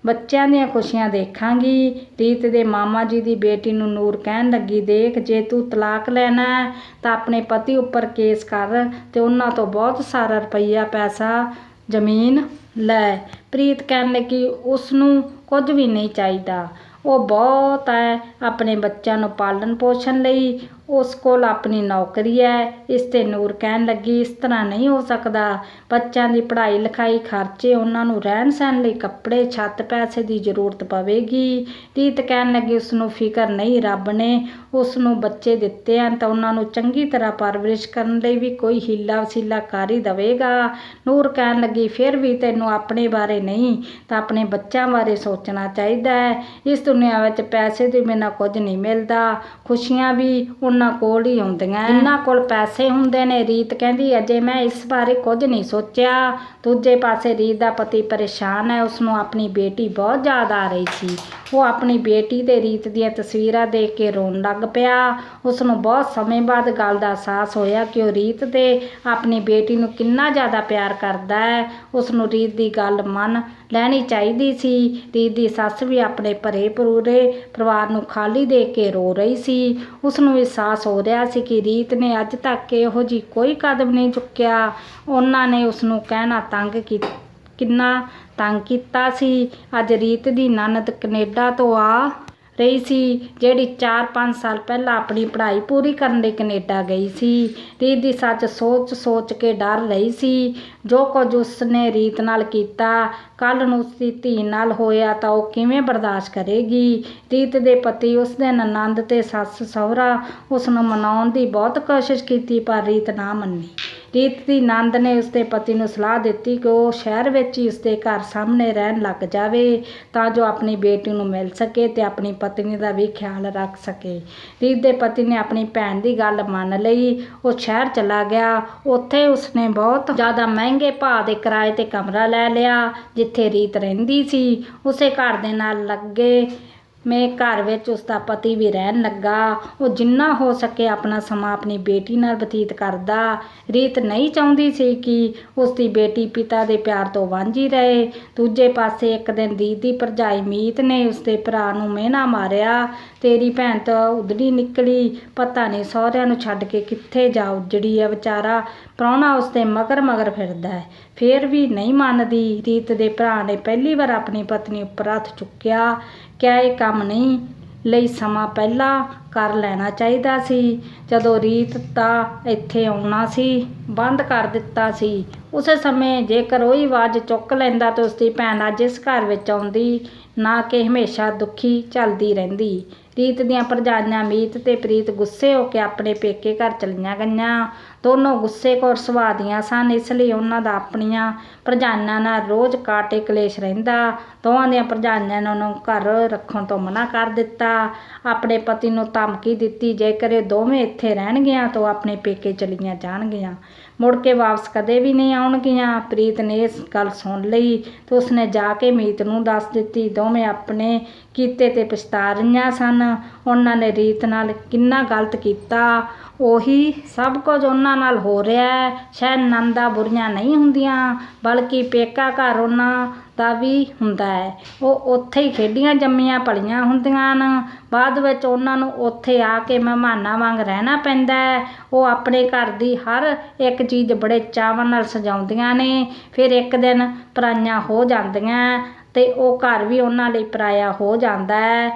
ਬੱਚਿਆਂ ਦੀਆਂ ਖੁਸ਼ੀਆਂ ਦੇਖਾਂਗੀ। ਰੀਤ ਦੇ ਮਾਮਾ ਜੀ ਦੀ ਬੇਟੀ ਨੂੰ ਨੂਰ ਕਹਿਣ ਲੱਗੀ, ਦੇਖ, ਜੇ ਤੂੰ ਤਲਾਕ ਲੈਣਾ ਹੈ ਤਾਂ ਆਪਣੇ ਪਤੀ ਉੱਪਰ ਕੇਸ ਕਰ ਤੇ ਉਹਨਾਂ ਤੋਂ ਬਹੁਤ ਸਾਰਾ ਰੁਪਈਆ, ਪੈਸਾ, ਜ਼ਮੀਨ ਲੈ। ਪ੍ਰੀਤ ਕਹਿਣ ਲੱਗੀ, ਉਸਨੂੰ ਕੁਝ ਵੀ ਨਹੀਂ ਚਾਹੀਦਾ, ਉਹ ਬਹੁਤ ਹੈ ਆਪਣੇ ਬੱਚਿਆਂ ਨੂੰ ਪਾਲਣ ਪੋਸ਼ਣ ਲਈ, ਉਸ ਕੋਲ ਆਪਣੀ ਨੌਕਰੀ ਹੈ। ਇਸ 'ਤੇ ਨੂਰ ਕਹਿਣ ਲੱਗੀ, ਇਸ ਤਰ੍ਹਾਂ ਨਹੀਂ ਹੋ ਸਕਦਾ, ਬੱਚਿਆਂ ਦੀ ਪੜ੍ਹਾਈ ਲਿਖਾਈ, ਖਰਚੇ, ਉਹਨਾਂ ਨੂੰ ਰਹਿਣ ਸਹਿਣ ਲਈ ਕੱਪੜੇ, ਛੱਤ, ਪੈਸੇ ਦੀ ਜ਼ਰੂਰਤ ਪਵੇਗੀ। ਰੀਤ ਕਹਿਣ ਲੱਗੀ, ਉਸਨੂੰ ਫਿਕਰ ਨਹੀਂ, ਰੱਬ ਨੇ ਉਸਨੂੰ ਬੱਚੇ ਦਿੱਤੇ ਹਨ ਤਾਂ ਉਹਨਾਂ ਨੂੰ ਚੰਗੀ ਤਰ੍ਹਾਂ ਪਰਵਰਿਸ਼ ਕਰਨ ਲਈ ਵੀ ਕੋਈ ਹੀਲਾ ਵਸੀਲਾ ਕਰ ਹੀ ਦੇਵੇਗਾ। ਨੂਰ ਕਹਿਣ ਲੱਗੀ, ਫਿਰ ਵੀ ਤੈਨੂੰ ਆਪਣੇ ਬਾਰੇ ਨਹੀਂ ਤਾਂ ਆਪਣੇ ਬੱਚਿਆਂ ਬਾਰੇ ਸੋਚਣਾ ਚਾਹੀਦਾ ਹੈ। ਇਸ ਦੁਨੀਆ ਵਿੱਚ ਪੈਸੇ ਦੇ ਬਿਨਾਂ ਕੁਝ ਨਹੀਂ ਮਿਲਦਾ, ਖੁਸ਼ੀਆਂ ਵੀ ਉਹਨਾਂ ਕੋਲ ਹੀ ਆਉਂਦੀਆਂ ਜਿਨ੍ਹਾਂ ਕੋਲ ਪੈਸੇ ਹੁੰਦੇ ਨੇ। ਰੀਤ ਕਹਿੰਦੀ, ਅਜੇ ਮੈਂ ਇਸ ਬਾਰੇ ਕੁਝ ਨਹੀਂ ਸੋਚਿਆ। ਦੂਜੇ ਪਾਸੇ ਰੀਤ ਦਾ ਪਤੀ ਪਰੇਸ਼ਾਨ ਹੈ, ਉਸਨੂੰ ਆਪਣੀ ਬੇਟੀ ਬਹੁਤ ਯਾਦ ਆ ਰਹੀ ਸੀ। ਉਹ ਆਪਣੀ ਬੇਟੀ ਤੇ ਰੀਤ ਦੀਆਂ ਤਸਵੀਰਾਂ ਦੇਖ ਕੇ ਰੋਣ ਲੱਗ ਪਿਆ। ਉਸਨੂੰ ਬਹੁਤ ਸਮੇਂ ਬਾਅਦ ਗੱਲ ਦਾ ਅਹਿਸਾਸ ਹੋਇਆ ਕਿ ਉਹ ਰੀਤ ਤੇ ਆਪਣੀ ਬੇਟੀ ਨੂੰ ਕਿੰਨਾ ਜ਼ਿਆਦਾ ਪਿਆਰ ਕਰਦਾ ਹੈ। ਉਸਨੂੰ ਰੀਤ ਦੀ ਗੱਲ ਮੰਨ ਲੈਣੀ ਚਾਹੀਦੀ ਸੀ। ਰੀਤ ਦੀ ਸੱਸ ਵੀ ਆਪਣੇ ਭਰੇ ਪੂਰੇ ਪਰਿਵਾਰ ਨੂੰ ਖਾਲੀ ਦੇਖ ਕੇ ਰੋ ਰਹੀ ਸੀ। ਉਸਨੂੰ ਅਹਿਸਾਸ ਹੋ ਰਿਹਾ ਸੀ ਕਿ ਰੀਤ ਨੇ ਅੱਜ ਤੱਕ ਇਹੋ ਜਿਹੀ ਕੋਈ ਕਦਮ ਨਹੀਂ ਚੁੱਕਿਆ। ਉਹਨਾਂ ਨੇ ਉਸਨੂੰ ਕਿੰਨਾ ਤੰਗ ਕੀਤਾ ਸੀ। ਅੱਜ ਰੀਤ ਦੀ ਨਣਦ ਕੈਨੇਡਾ ਤੋਂ ਆ ਰਹੀ ਸੀ, ਜਿਹੜੀ 4-5 ਸਾਲ ਪਹਿਲਾਂ ਆਪਣੀ ਪੜ੍ਹਾਈ ਪੂਰੀ ਕਰਨ ਲਈ ਕੈਨੇਡਾ ਗਈ ਸੀ। ਰੀਤ ਦੀ ਸੱਚ ਸੋਚ ਕੇ ਡਰ ਰਹੀ ਸੀ। ਜੋ ਕੁਝ ਉਸਨੇ ਰੀਤ ਨਾਲ ਕੀਤਾ, ਕੱਲ੍ਹ ਨੂੰ ਉਸਦੀ ਧੀ ਨਾਲ ਹੋਇਆ ਤਾਂ ਉਹ ਕਿਵੇਂ ਬਰਦਾਸ਼ਤ ਕਰੇਗੀ। ਰੀਤ ਦੇ ਪਤੀ, ਉਸਦੇ ਨਣਦ ਤੇ ਸੱਸ ਸਹੁਰਾ ਉਸਨੂੰ ਮਨਾਉਣ ਦੀ ਬਹੁਤ ਕੋਸ਼ਿਸ਼ ਕੀਤੀ, ਪਰ ਰੀਤ ਨਾ ਮੰਨੀ। ਰੀਤ ਦੀ ਨਣਦ ਨੇ ਉਸਦੇ ਪਤੀ ਨੂੰ ਸਲਾਹ ਦਿੱਤੀ ਕਿ ਉਹ ਸ਼ਹਿਰ ਵਿੱਚ ਹੀ ਉਸਦੇ ਘਰ ਸਾਹਮਣੇ ਰਹਿਣ ਲੱਗ ਜਾਵੇ ਤਾਂ ਜੋ ਆਪਣੀ ਬੇਟੀ ਨੂੰ ਮਿਲ ਸਕੇ ਤੇ ਆਪਣੀ ਪਤਨੀ ਦਾ ਵੀ ਖਿਆਲ ਰੱਖ ਸਕੇ। ਰੀਤ ਦੇ ਪਤੀ ਨੇ ਆਪਣੀ ਭੈਣ ਦੀ ਗੱਲ ਮੰਨ ਲਈ। ਉਹ ਸ਼ਹਿਰ ਚਲਾ ਗਿਆ। ਉੱਥੇ ਉਸਨੇ ਬਹੁਤ ਜ਼ਿਆਦਾ ਮਹਿੰਗੇ ਭਾਅ ਦੇ ਕਿਰਾਏ 'ਤੇ ਕਮਰਾ ਲੈ ਲਿਆ ਜਿੱਥੇ ਰੀਤ ਰਹਿੰਦੀ ਸੀ। ਉਸੇ ਘਰ ਦੇ ਨਾਲ ਲੱਗੇ ਮੈਂ ਘਰ ਵਿੱਚ ਉਸਦਾ ਪਤੀ ਵੀ ਰਹਿਣ ਲੱਗਾ। ਉਹ ਜਿੰਨਾ ਹੋ ਸਕੇ ਆਪਣਾ ਸਮਾਂ ਆਪਣੀ ਬੇਟੀ ਨਾਲ ਬਤੀਤ ਕਰਦਾ। ਰੀਤ ਨਹੀਂ ਚਾਹੁੰਦੀ ਸੀ ਕਿ ਉਸਦੀ ਬੇਟੀ ਪਿਤਾ ਦੇ ਪਿਆਰ ਤੋਂ ਵਾਂਝੀ ਰਹੇ। ਦੂਜੇ ਪਾਸੇ ਇੱਕ ਦਿਨ ਰੀਤ ਦੀ ਭਰਜਾਈ ਮੀਤ ਨੇ ਉਸਦੇ ਭਰਾ ਨੂੰ ਮਿਹਣਾ ਮਾਰਿਆ, ਤੇਰੀ ਭੈਣ ਤਾਂ ਉਧੜੀ ਨਿਕਲੀ, ਪਤਾ ਨਹੀਂ ਸਹੁਰਿਆਂ ਨੂੰ ਛੱਡ ਕੇ ਕਿੱਥੇ ਜਾ ਉੱਜੜੀ ਹੈ। ਵਿਚਾਰਾ ਪ੍ਰਾਹੁਣਾ ਉਸਦੇ ਮਗਰ ਮਗਰ ਫਿਰਦਾ ਹੈ, ਫੇਰ ਵੀ ਨਹੀਂ ਮੰਨਦੀ। ਰੀਤ ਦੇ ਭਰਾ ਨੇ ਪਹਿਲੀ ਵਾਰ ਆਪਣੀ ਪਤਨੀ ਉੱਪਰ ਹੱਥ ਚੁੱਕਿਆ। ਕਿਆ ਇਹ ਕੰਮ ਨਹੀਂ ਲਈ ਸਮਾਂ ਪਹਿਲਾਂ ਕਰ ਲੈਣਾ ਚਾਹੀਦਾ ਸੀ? ਜਦੋਂ ਰੀਤ ਤਾਂ ਇੱਥੇ ਆਉਣਾ ਸੀ ਬੰਦ ਕਰ ਦਿੱਤਾ ਸੀ। ਉਸੇ ਸਮੇਂ ਜੇਕਰ ਉਹ ਹੀ ਆਵਾਜ਼ ਚੁੱਕ ਲੈਂਦਾ ਤਾਂ ਉਸਦੀ ਭੈਣ ਅੱਜ ਇਸ ਘਰ ਵਿੱਚ ਆਉਂਦੀ, ਨਾ ਕਿ ਹਮੇਸ਼ਾ ਦੁਖੀ ਝੱਲਦੀ ਰਹਿੰਦੀ। ਰੀਤ ਦੀਆਂ ਭਰਜਾਈਆਂ ਮੀਤ ਤੇ ਪ੍ਰੀਤ ਗੁੱਸੇ ਹੋ ਕੇ ਆਪਣੇ ਪੇਕੇ ਘਰ ਚਲੀਆਂ ਗਈਆਂ। ਦੋਨੋਂ ਗੁੱਸੇਖੋਰ ਸੁਭਾਅ ਦੀਆਂ ਸਨ, ਇਸ ਲਈ ਉਹਨਾਂ ਦਾ ਆਪਣੀਆਂ ਭਰਜਾਈਆਂ ਨਾਲ ਰੋਜ਼ ਕਾਟੇ ਕਲੇਸ਼ ਰਹਿੰਦਾ। ਦੋਵਾਂ ਦੀਆਂ ਭਰਜਾਈਆਂ ਨੇ ਉਹਨੂੰ ਘਰ ਰੱਖਣ ਤੋਂ ਮਨਾ ਕਰ ਦਿੱਤਾ। ਆਪਣੇ ਪਤੀ ਨੂੰ ਧਮਕੀ ਦਿੱਤੀ, ਜੇਕਰ ਇਹ ਦੋਵੇਂ ਇੱਥੇ ਰਹਿਣਗੀਆਂ ਤਾਂ ਉਹ ਆਪਣੇ ਪੇਕੇ ਚਲੀਆਂ ਜਾਣਗੀਆਂ, ਮੁੜ ਕੇ ਵਾਪਸ ਕਦੇ ਵੀ ਨਹੀਂ ਆਉਣਗੀਆਂ। ਪ੍ਰੀਤ ਨੇ ਇਸ ਗੱਲ ਸੁਣ ਲਈ ਤੇ ਉਸਨੇ ਜਾ ਕੇ ਮੀਤ ਨੂੰ ਦੱਸ ਦਿੱਤੀ। ਦੋਵੇਂ ਆਪਣੇ ਕੀਤੇ ਤੇ ਪਛਤਾ ਰਹੀਆਂ ਸਨ। ਉਹਨਾਂ ਨੇ ਰੀਤ ਨਾਲ ਕਿੰਨਾ ਗਲਤ ਕੀਤਾ, ਉਹੀ ਸਭ ਕੁਝ ਉਹਨਾਂ ਨਾਲ ਹੋ ਰਿਹਾ ਹੈ। ਸ਼ਾਇਦ ਨਣਦਾਂ ਬੁਰੀਆਂ ਨਹੀਂ ਹੁੰਦੀਆਂ, ਬਲਕਿ ਪੇਕਾ ਘਰ ਉਹਨਾਂ ਦਾ ਵੀ ਹੁੰਦਾ ਹੈ। ਉਹ ਉੱਥੇ ਹੀ ਖੇਡੀਆਂ ਜੰਮੀਆਂ ਪਲੀਆਂ ਹੁੰਦੀਆਂ ਹਨ, ਬਾਅਦ ਵਿੱਚ ਉਹਨਾਂ ਨੂੰ ਉੱਥੇ ਆ ਕੇ ਮਹਿਮਾਨਾਂ ਵਾਂਗ ਰਹਿਣਾ ਪੈਂਦਾ ਹੈ। ਉਹ ਆਪਣੇ ਘਰ ਦੀ ਹਰ ਇੱਕ ਚੀਜ਼ ਬੜੇ ਚਾਵਾਂ ਨਾਲ ਸਜਾਉਂਦੀਆਂ ਨੇ, ਫਿਰ ਇੱਕ ਦਿਨ ਪਰਾਈਆਂ ਹੋ ਜਾਂਦੀਆਂ ਤੇ ਉਹ ਘਰ ਵੀ ਉਹਨਾਂ ਲਈ ਪਰਾਇਆ ਹੋ ਜਾਂਦਾ ਹੈ।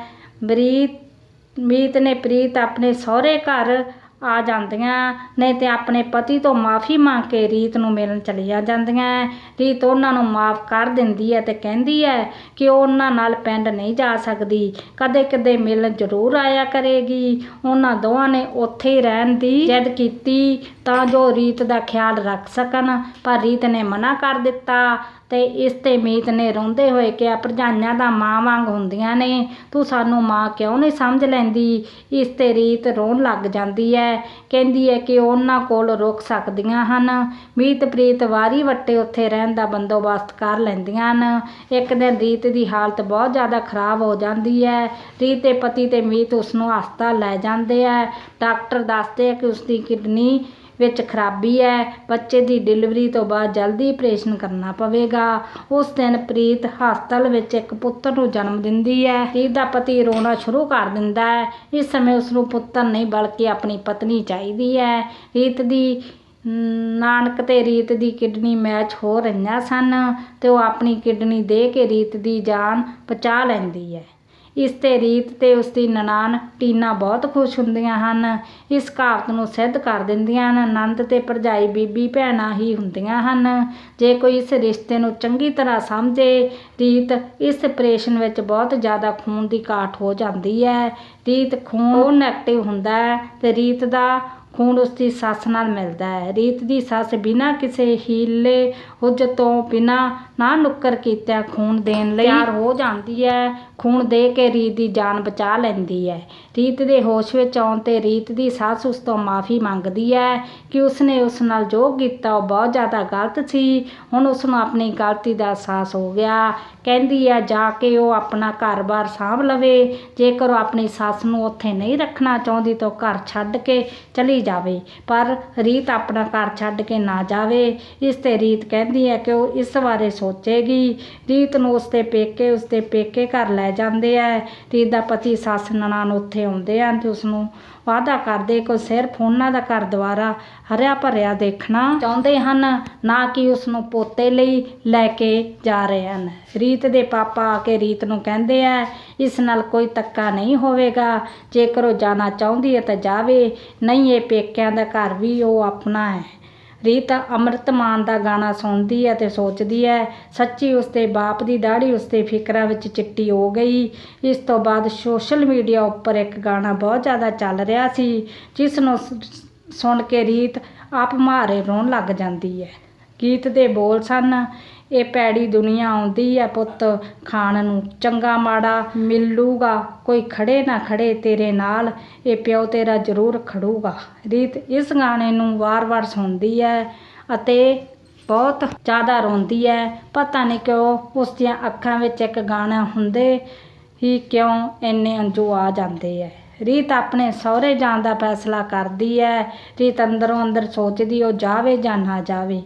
ਮੀਤ ਨੇ ਪ੍ਰੀਤ ਆਪਣੇ ਸਹੁਰੇ ਘਰ ਆ ਜਾਂਦੀਆਂ ਨੇ ਤੇ ਆਪਣੇ ਪਤੀ ਤੋਂ ਮਾफ़ੀ ਮੰਗ ਕੇ ਰੀਤ ਨੂੰ ਮਿਲਣ ਚਲੀਆਂ ਜਾਂਦੀਆਂ। ਰੀਤ ਉਹਨਾਂ ਨੂੰ ਮਾफ़ ਕਰ ਦਿੰਦੀ ਹੈ ਤੇ ਕਹਿੰਦੀ ਹੈ ਕਿ ਉਹ ਉਹਨਾਂ ਨਾਲ ਪਿੰਡ ਨਹੀਂ ਜਾ ਸਕਦੀ, ਕਦੇ ਕਦੇ ਮਿਲਣ ਜ਼ਰੂਰ ਆਇਆ ਕਰੇਗੀ। ਉਹਨਾਂ ਦੋਵਾਂ ਨੇ ਉੱਥੇ ਹੀ ਰਹਿਣ ਦੀ ਜਿੱਦ ਕੀਤੀ ਤਾਂ ਜੋ ਰੀਤ ਦਾ ਖਿਆਲ ਰੱਖ ਸਕਣ, ਪਰ ਰੀਤ ਨੇ ਮਨਾ ਕਰ ਦਿੱਤਾ ਤੇ ਇਸ ਤੇ ਮੀਤ ਨੇ ਰੋਂਦੇ ਹੋਏ ਕਿਹਾ, ਭਰਜਾਈਆਂ ਦਾ ਮਾਂ ਵਾਂਗ ਹੁੰਦੀਆਂ ਨੇ, ਤੂੰ ਸਾਨੂੰ ਮਾਂ ਕਿਉਂ ਨਹੀਂ ਸਮਝ ਲੈਂਦੀ? ਇਸ ਤੇ ਰੀਤ ਰੋਣ ਲੱਗ ਜਾਂਦੀ ਹੈ, ਕਹਿੰਦੀ ਹੈ ਕਿ ਉਹਨਾਂ ਕੋਲ ਰੁਕ ਸਕਦੀਆਂ ਹਨ। ਮੀਤ ਪ੍ਰੀਤ ਵਾਰੀ ਵੱਟੇ ਉੱਥੇ ਰਹਿਣ ਦਾ ਬੰਦੋਬਸਤ ਕਰ ਲੈਂਦੀਆਂ ਹਨ। ਇੱਕ ਦਿਨ ਰੀਤ ਦੀ ਹਾਲਤ ਬਹੁਤ ਜ਼ਿਆਦਾ ਖਰਾਬ ਹੋ ਜਾਂਦੀ ਹੈ। ਰੀਤ ਦੇ ਪਤੀ ਤੇ ਮੀਤ ਉਸਨੂੰ ਹਸਪਤਾਲ ਲੈ ਜਾਂਦੇ ਹੈ। ਡਾਕਟਰ ਦੱਸਦੇ ਆ ਕਿ ਉਸਦੀ ਕਿਡਨੀ ਵਿੱਚ ਖਰਾਬੀ ਹੈ, ਬੱਚੇ ਦੀ ਡਿਲੀਵਰੀ ਤੋਂ ਬਾਅਦ ਜਲਦੀ ਆਪਰੇਸ਼ਨ ਕਰਨਾ ਪਵੇਗਾ। ਉਸ ਦਿਨ ਪ੍ਰੀਤ ਹਸਪਤਾਲ ਵਿੱਚ ਇੱਕ ਪੁੱਤਰ ਨੂੰ ਜਨਮ ਦਿੰਦੀ ਹੈ। ਰੀਤ ਦਾ ਪਤੀ ਰੋਣਾ ਸ਼ੁਰੂ ਕਰ ਦਿੰਦਾ ਹੈ। ਇਸ ਸਮੇਂ ਉਸਨੂੰ ਪੁੱਤਰ ਨਹੀਂ ਬਲਕਿ ਆਪਣੀ ਪਤਨੀ ਚਾਹੀਦੀ ਹੈ। ਰੀਤ ਦੀ ਨਾਨਕ ਤੇ ਰੀਤ ਦੀ ਕਿਡਨੀ ਮੈਚ ਹੋ ਰਹੀਆਂ ਸਨ ਤੇ ਉਹ ਆਪਣੀ ਕਿਡਨੀ ਦੇ ਕੇ ਰੀਤ ਦੀ ਜਾਨ ਬਚਾ ਲੈਂਦੀ ਹੈ। ਇਸ ਤੇ ਰੀਤ ਤੇ ਉਸਦੀ ਨਨਾਣ ਟੀਨਾ ਬਹੁਤ ਖੁਸ਼ ਹੁੰਦੀਆਂ ਹਨ। ਇਸ ਕਹਾਵਤ ਨੂੰ ਸਿੱਧ ਕਰ ਦਿੰਦੀਆਂ ਹਨ, ਨਣਦ ਤੇ ਭਰਜਾਈ ਬੀਬੀ ਭੈਣਾਂ ਹੀ ਹੁੰਦੀਆਂ ਹਨ। ਜੇ ਕੋਈ ਇਸ ਰਿਸ਼ਤੇ ਨੂੰ ਚੰਗੀ ਤਰ੍ਹਾਂ ਸਮਝੇ। ਰੀਤ ਇਸ ਆਪਰੇਸ਼ਨ ਵਿੱਚ ਬਹੁਤ ਜ਼ਿਆਦਾ ਖੂਨ ਦੀ ਘਾਟ ਹੋ ਜਾਂਦੀ ਹੈ। ਰੀਤ ਖੂਨ ਨੈਗੇਟਿਵ ਹੁੰਦਾ ਹੈ ਤੇ ਰੀਤ ਦਾ ਖੂਨ ਉਸਦੀ ਸੱਸ ਨਾਲ ਮਿਲਦਾ ਹੈ। ਰੀਤ ਦੀ ਸੱਸ ਬਿਨਾਂ ਕਿਸੇ ਹੀਲੇ ਹੁੱਜਤ ਤੋਂ ਬਿਨਾਂ ਨਾ ਨੁੱਕਰ ਕੀਤਿਆਂ ਖੂਨ ਦੇਣ ਲਈ ਤਿਆਰ ਹੋ ਜਾਂਦੀ ਹੈ। ਖੂਨ ਦੇ ਕੇ ਰੀਤ ਦੀ ਜਾਨ ਬਚਾ ਲੈਂਦੀ ਹੈ। ਰੀਤ ਦੇ ਹੋਸ਼ ਵਿੱਚ ਆਉਣ ਤੇ ਰੀਤ ਦੀ ਸੱਸ ਉਸ ਤੋਂ ਮਾਫ਼ੀ ਮੰਗਦੀ ਹੈ ਕਿ ਉਸਨੇ ਉਸ ਨਾਲ ਜੋ ਕੀਤਾ ਉਹ ਬਹੁਤ ਜ਼ਿਆਦਾ ਗਲਤ ਸੀ। ਹੁਣ ਉਸ ਨੂੰ ਆਪਣੀ ਗਲਤੀ ਦਾ ਅਹਿਸਾਸ ਹੋ ਗਿਆ। ਕਹਿੰਦੀ ਹੈ ਜਾ ਕੇ ਉਹ ਆਪਣਾ ਘਰ-ਬਾਰ ਸਾਂਭ ਲਵੇ। ਜੇਕਰ ਉਹ ਆਪਣੀ ਸੱਸ ਨੂੰ ਉੱਥੇ ਨਹੀਂ ਰੱਖਣਾ ਚਾਹੁੰਦੀ ਤਾਂ ਘਰ ਛੱਡ ਕੇ ਚਲੀ ਜਾਵੇ, ਪਰ ਰੀਤ ਆਪਣਾ ਘਰ ਛੱਡ ਕੇ ਨਾ ਜਾਵੇ। ਇਸ ਤੇ ਰੀਤ ਕਹਿੰਦੀ ਹੈ ਕਿ ਉਹ ਇਸ ਬਾਰੇ ਸੋਚੇਗੀ। ਰੀਤ ਨੂੰ ਉਸਦੇ ਪੇਕੇ ਘਰ ਲੈ ਜਾਂਦੇ ਹੈ। ਰੀਤ ਦਾ ਪਤੀ ਸੱਸ ਨਨਾਣ ਉੱਥੇ ਆਉਂਦੇ ਹਨ ਤੇ ਉਸਨੂੰ ਵਾਅਦਾ ਕਰਦੇ ਕਿ ਸਿਰਫ ਉਹਨਾਂ ਦਾ ਘਰ ਦੁਆਰਾ ਹਰਿਆ ਭਰਿਆ ਦੇਖਣਾ ਚਾਹੁੰਦੇ ਹਨ, ਨਾ ਕਿ ਉਸਨੂੰ ਪੋਤੇ ਲਈ ਲੈ ਕੇ ਜਾ ਰਹੇ ਹਨ। ਰੀਤ ਦੇ ਪਾਪਾ ਆ ਕੇ ਰੀਤ ਨੂੰ ਕਹਿੰਦੇ ਹੈ ਇਸ ਨਾਲ ਕੋਈ ਧੱਕਾ ਨਹੀਂ ਹੋਵੇਗਾ, ਜੇਕਰ ਉਹ ਜਾਣਾ ਚਾਹੁੰਦੀ ਹੈ ਤਾਂ ਜਾਵੇ, ਨਹੀਂ ਇਹ ਪੇਕਿਆਂ ਦਾ ਘਰ ਵੀ ਉਹ ਆਪਣਾ ਹੈ। ਰੀਤ ਅੰਮ੍ਰਿਤ ਮਾਨ ਦਾ ਗਾਣਾ ਸੁਣਦੀ ਹੈ ਤੇ ਸੋਚਦੀ ਹੈ ਸੱਚੀ ਉਸਦੇ ਬਾਪ ਦੀ ਦਾੜੀ ਉਸਦੇ ਫਿਕਰਾਂ ਵਿੱਚ ਚਿੱਟੀ ਹੋ ਗਈ। ਇਸ ਤੋਂ ਬਾਅਦ ਸੋਸ਼ਲ ਮੀਡੀਆ ਉੱਪਰ ਇੱਕ ਗਾਣਾ ਬਹੁਤ ਜ਼ਿਆਦਾ ਚੱਲ ਰਿਹਾ ਸੀ, ਜਿਸ ਨੂੰ ਸੁਣ ਕੇ ਰੀਤ ਆਪ ਮੁਹਾਰੇ ਰੋਣ ਲੱਗ ਜਾਂਦੀ ਹੈ। ਗੀਤ ਦੇ ਬੋਲ ਸਨ, ਇਹ ਭੈੜੀ ਦੁਨੀਆ ਆਉਂਦੀ ਹੈ ਪੁੱਤ ਖਾਣ ਨੂੰ, ਚੰਗਾ ਮਾੜਾ ਮਿਲੂਗਾ ਕੋਈ ਖੜੇ ਨਾ ਖੜੇ ਤੇਰੇ ਨਾਲ, ਇਹ ਪਿਓ ਤੇਰਾ ਜ਼ਰੂਰ ਖੜੂਗਾ। ਰੀਤ ਇਸ ਗਾਣੇ ਨੂੰ ਵਾਰ-ਵਾਰ ਸੁਣਦੀ ਹੈ ਅਤੇ ਬਹੁਤ ਜ਼ਿਆਦਾ ਰੋਂਦੀ ਹੈ। ਪਤਾ ਨਹੀਂ ਕਿਉਂ ਉਸ ਦੀਆਂ ਅੱਖਾਂ ਵਿੱਚ ਇੱਕ ਗਾਣਾ ਹੁੰਦੇ ਹੀ ਕਿਉਂ ਇੰਨੇ ਅੰਜੂ ਆ ਜਾਂਦੇ ਹੈ। ਰੀਤ ਆਪਣੇ ਸਹੁਰੇ ਜਾਣ ਦਾ ਫੈਸਲਾ ਕਰਦੀ ਹੈ। ਰੀਤ ਅੰਦਰੋਂ ਅੰਦਰ ਸੋਚਦੀ ਉਹ ਜਾਵੇ ਜਾਂ ਨਾ ਜਾਵੇ।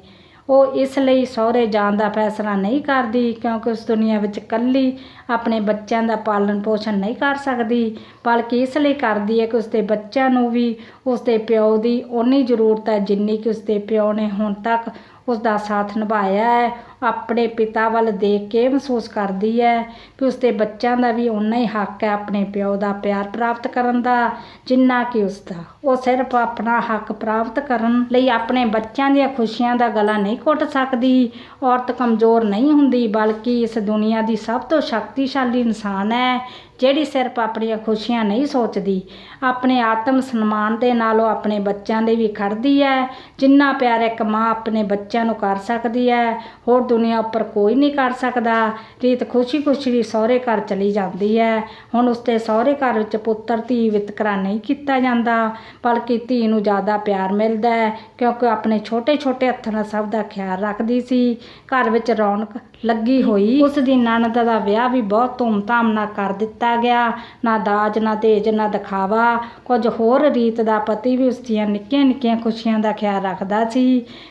ਉਹ ਇਸ ਲਈ ਸਹੁਰੇ ਜਾਣ ਦਾ ਫੈਸਲਾ ਨਹੀਂ ਕਰਦੀ ਕਿਉਂਕਿ ਉਸ ਦੁਨੀਆ ਵਿੱਚ ਇਕੱਲੀ ਆਪਣੇ ਬੱਚਿਆਂ ਦਾ ਪਾਲਣ ਪੋਸ਼ਣ ਨਹੀਂ ਕਰ ਸਕਦੀ, ਬਲਕਿ ਇਸ ਲਈ ਕਰਦੀ ਹੈ ਕਿ ਉਸਦੇ ਬੱਚਿਆਂ ਨੂੰ ਵੀ ਉਸਦੇ ਪਿਓ ਦੀ ਓਨੀ ਜ਼ਰੂਰਤ ਹੈ ਜਿੰਨੀ ਕਿ ਉਸਦੇ ਪਿਓ ਨੇ ਹੁਣ ਤੱਕ ਉਸਦਾ ਸਾਥ ਨਿਭਾਇਆ ਹੈ। ਆਪਣੇ ਪਿਤਾ ਵੱਲ ਦੇਖ ਕੇ ਮਹਿਸੂਸ ਕਰਦੀ ਹੈ ਕਿ ਉਸਦੇ ਬੱਚਿਆਂ ਦਾ ਵੀ ਓਨਾ ਹੀ ਹੱਕ ਹੈ ਆਪਣੇ ਪਿਓ ਦਾ ਪਿਆਰ ਪ੍ਰਾਪਤ ਕਰਨ ਦਾ ਜਿੰਨਾ ਕਿ ਉਸਦਾ। ਉਹ ਸਿਰਫ ਆਪਣਾ ਹੱਕ ਪ੍ਰਾਪਤ ਕਰਨ ਲਈ ਆਪਣੇ ਬੱਚਿਆਂ ਦੀਆਂ ਖੁਸ਼ੀਆਂ ਦਾ ਗਲਾ ਨਹੀਂ ਘੁੱਟ ਸਕਦੀ। ਔਰਤ ਕਮਜ਼ੋਰ ਨਹੀਂ ਹੁੰਦੀ, ਬਲਕਿ ਇਸ ਦੁਨੀਆ ਦੀ ਸਭ ਤੋਂ ਸ਼ਕਤੀਸ਼ਾਲੀ ਇਨਸਾਨ ਹੈ ਜਿਹੜੀ ਸਿਰਫ ਆਪਣੀਆਂ ਖੁਸ਼ੀਆਂ ਨਹੀਂ ਸੋਚਦੀ, ਆਪਣੇ ਆਤਮ ਸਨਮਾਨ ਦੇ ਨਾਲ ਉਹ ਆਪਣੇ ਬੱਚਿਆਂ ਲਈ ਵੀ ਖੜਦੀ ਹੈ। ਜਿੰਨਾ ਪਿਆਰ ਇੱਕ ਮਾਂ ਆਪਣੇ ਬੱਚਿਆਂ ਨੂੰ ਕਰ ਸਕਦੀ ਹੈ ਹੋਰ ਦੁਨੀਆ ਉੱਪਰ ਕੋਈ ਨਹੀਂ ਕਰ ਸਕਦਾ। ਰੀਤ ਖੁਸ਼ੀ ਖੁਸ਼ੀ ਸਹੁਰੇ ਘਰ ਚਲੀ ਜਾਂਦੀ ਹੈ। ਹੁਣ ਉਸਦੇ ਸਹੁਰੇ ਘਰ ਵਿੱਚ ਪੁੱਤਰ ਧੀ ਵਿਤਕਰਾ ਨਹੀਂ ਕੀਤਾ ਜਾਂਦਾ, ਬਲਕਿ ਧੀ ਨੂੰ ਜ਼ਿਆਦਾ ਪਿਆਰ ਮਿਲਦਾ ਹੈ ਕਿਉਂਕਿ ਆਪਣੇ ਛੋਟੇ ਛੋਟੇ ਹੱਥਾਂ ਨਾਲ ਸਭ ਦਾ ਖਿਆਲ ਰੱਖਦੀ ਸੀ। ਘਰ ਵਿੱਚ ਰੌਣਕ ਲੱਗੀ ਹੋਈ। ਉਸ ਦੀ ਨਣਦ ਦਾ ਵਿਆਹ ਵੀ ਬਹੁਤ ਧੂਮਧਾਮ ਨਾਲ ਕਰ ਦਿੱਤਾ ਗਿਆ। ਨਾ ਦਾਜ, ਨਾ ਦਹੇਜ, ਨਾ ਦਿਖਾਵਾ ਕੁਝ ਹੋਰ। ਰੀਤ ਦਾ ਪਤੀ ਵੀ ਉਸ ਦੀਆਂ ਨਿੱਕੀਆਂ ਨਿੱਕੀਆਂ ਖੁਸ਼ੀਆਂ ਦਾ ਖਿਆਲ ਰੱਖਦਾ ਸੀ।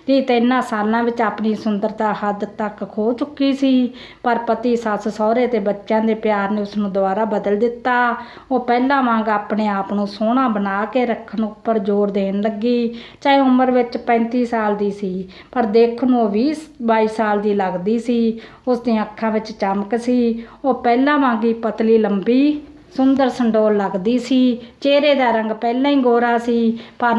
ਰੀਤ ਇਹਨਾਂ ਸਾਲਾਂ ਵਿੱਚ ਆਪਣੀ ਸੁੰਦਰਤਾ ਹੱਦ ਤੱਕ ਖੋ ਚੁੱਕੀ ਸੀ, ਪਰ ਪਤੀ, ਸੱਸ ਸਹੁਰੇ ਤੇ ਬੱਚਿਆਂ ਦੇ ਪਿਆਰ ਨੇ ਉਸ ਨੂੰ ਦੁਬਾਰਾ ਬਦਲ ਦਿੱਤਾ। ਉਹ ਪਹਿਲਾਂ ਵਾਂਗ ਆਪਣੇ ਆਪ ਨੂੰ ਸੋਹਣਾ ਬਣਾ ਕੇ ਰੱਖਣ ਉੱਪਰ ਜ਼ੋਰ ਦੇਣ ਲੱਗੀ। ਚਾਹੇ ਉਮਰ ਵਿੱਚ 35 ਸਾਲ ਦੀ ਸੀ, ਪਰ ਦੇਖਣ ਨੂੰ ਉਹ 20-22 ਸਾਲ ਦੀ ਲੱਗਦੀ ਸੀ। ਉਸ ਦੀਆਂ ਅੱਖਾਂ ਵਿੱਚ ਚਮਕ ਸੀ। ਉਹ ਪਹਿਲਾਂ ਵਾਂਗ ਹੀ ਪਤਲੀ, ਲੰਬੀ, ਸੁੰਦਰ ਸੰਡੋਲ ਲੱਗਦੀ ਸੀ। ਚਿਹਰੇ ਦਾ ਰੰਗ ਪਹਿਲਾਂ ਹੀ ਗੋਰਾ ਸੀ, ਪਰ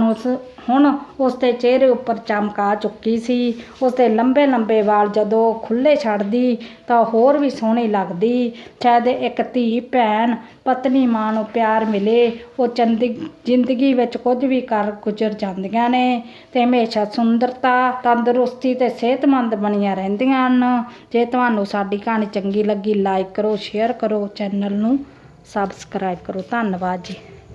ਹੁਣ ਉਸ ਦੇ ਚਿਹਰੇ ਉੱਪਰ ਚਮਕ ਆ ਚੁੱਕੀ ਸੀ। ਉਸ ਦੇ ਲੰਬੇ ਲੰਬੇ ਵਾਲ ਜਦੋਂ ਖੁੱਲ੍ਹੇ ਛੱਡਦੀ ਤਾਂ ਹੋਰ ਵੀ ਸੋਹਣੀ ਲੱਗਦੀ। ਸ਼ਾਇਦ ਇੱਕ ਧੀ, ਭੈਣ, ਪਤਨੀ, ਮਾਂ ਨੂੰ ਪਿਆਰ ਮਿਲੇ। ਉਹ ਜ਼ਿੰਦਗੀ ਵਿੱਚ ਕੁਝ ਵੀ ਕਰ ਗੁਜ਼ਰ ਜਾਂਦੀਆਂ ਨੇ ਅਤੇ ਹਮੇਸ਼ਾ ਸੁੰਦਰਤਾ, ਤੰਦਰੁਸਤੀ ਅਤੇ ਸਿਹਤਮੰਦ ਬਣੀਆਂ ਰਹਿੰਦੀਆਂ ਹਨ। ਜੇ ਤੁਹਾਨੂੰ ਸਾਡੀ ਕਹਾਣੀ ਚੰਗੀ ਲੱਗੀ, ਲਾਈਕ ਕਰੋ, ਸ਼ੇਅਰ ਕਰੋ, ਚੈਨਲ ਨੂੰ ਸਬਸਕ੍ਰਾਈਬ ਕਰੋ। ਧੰਨਵਾਦ ਜੀ।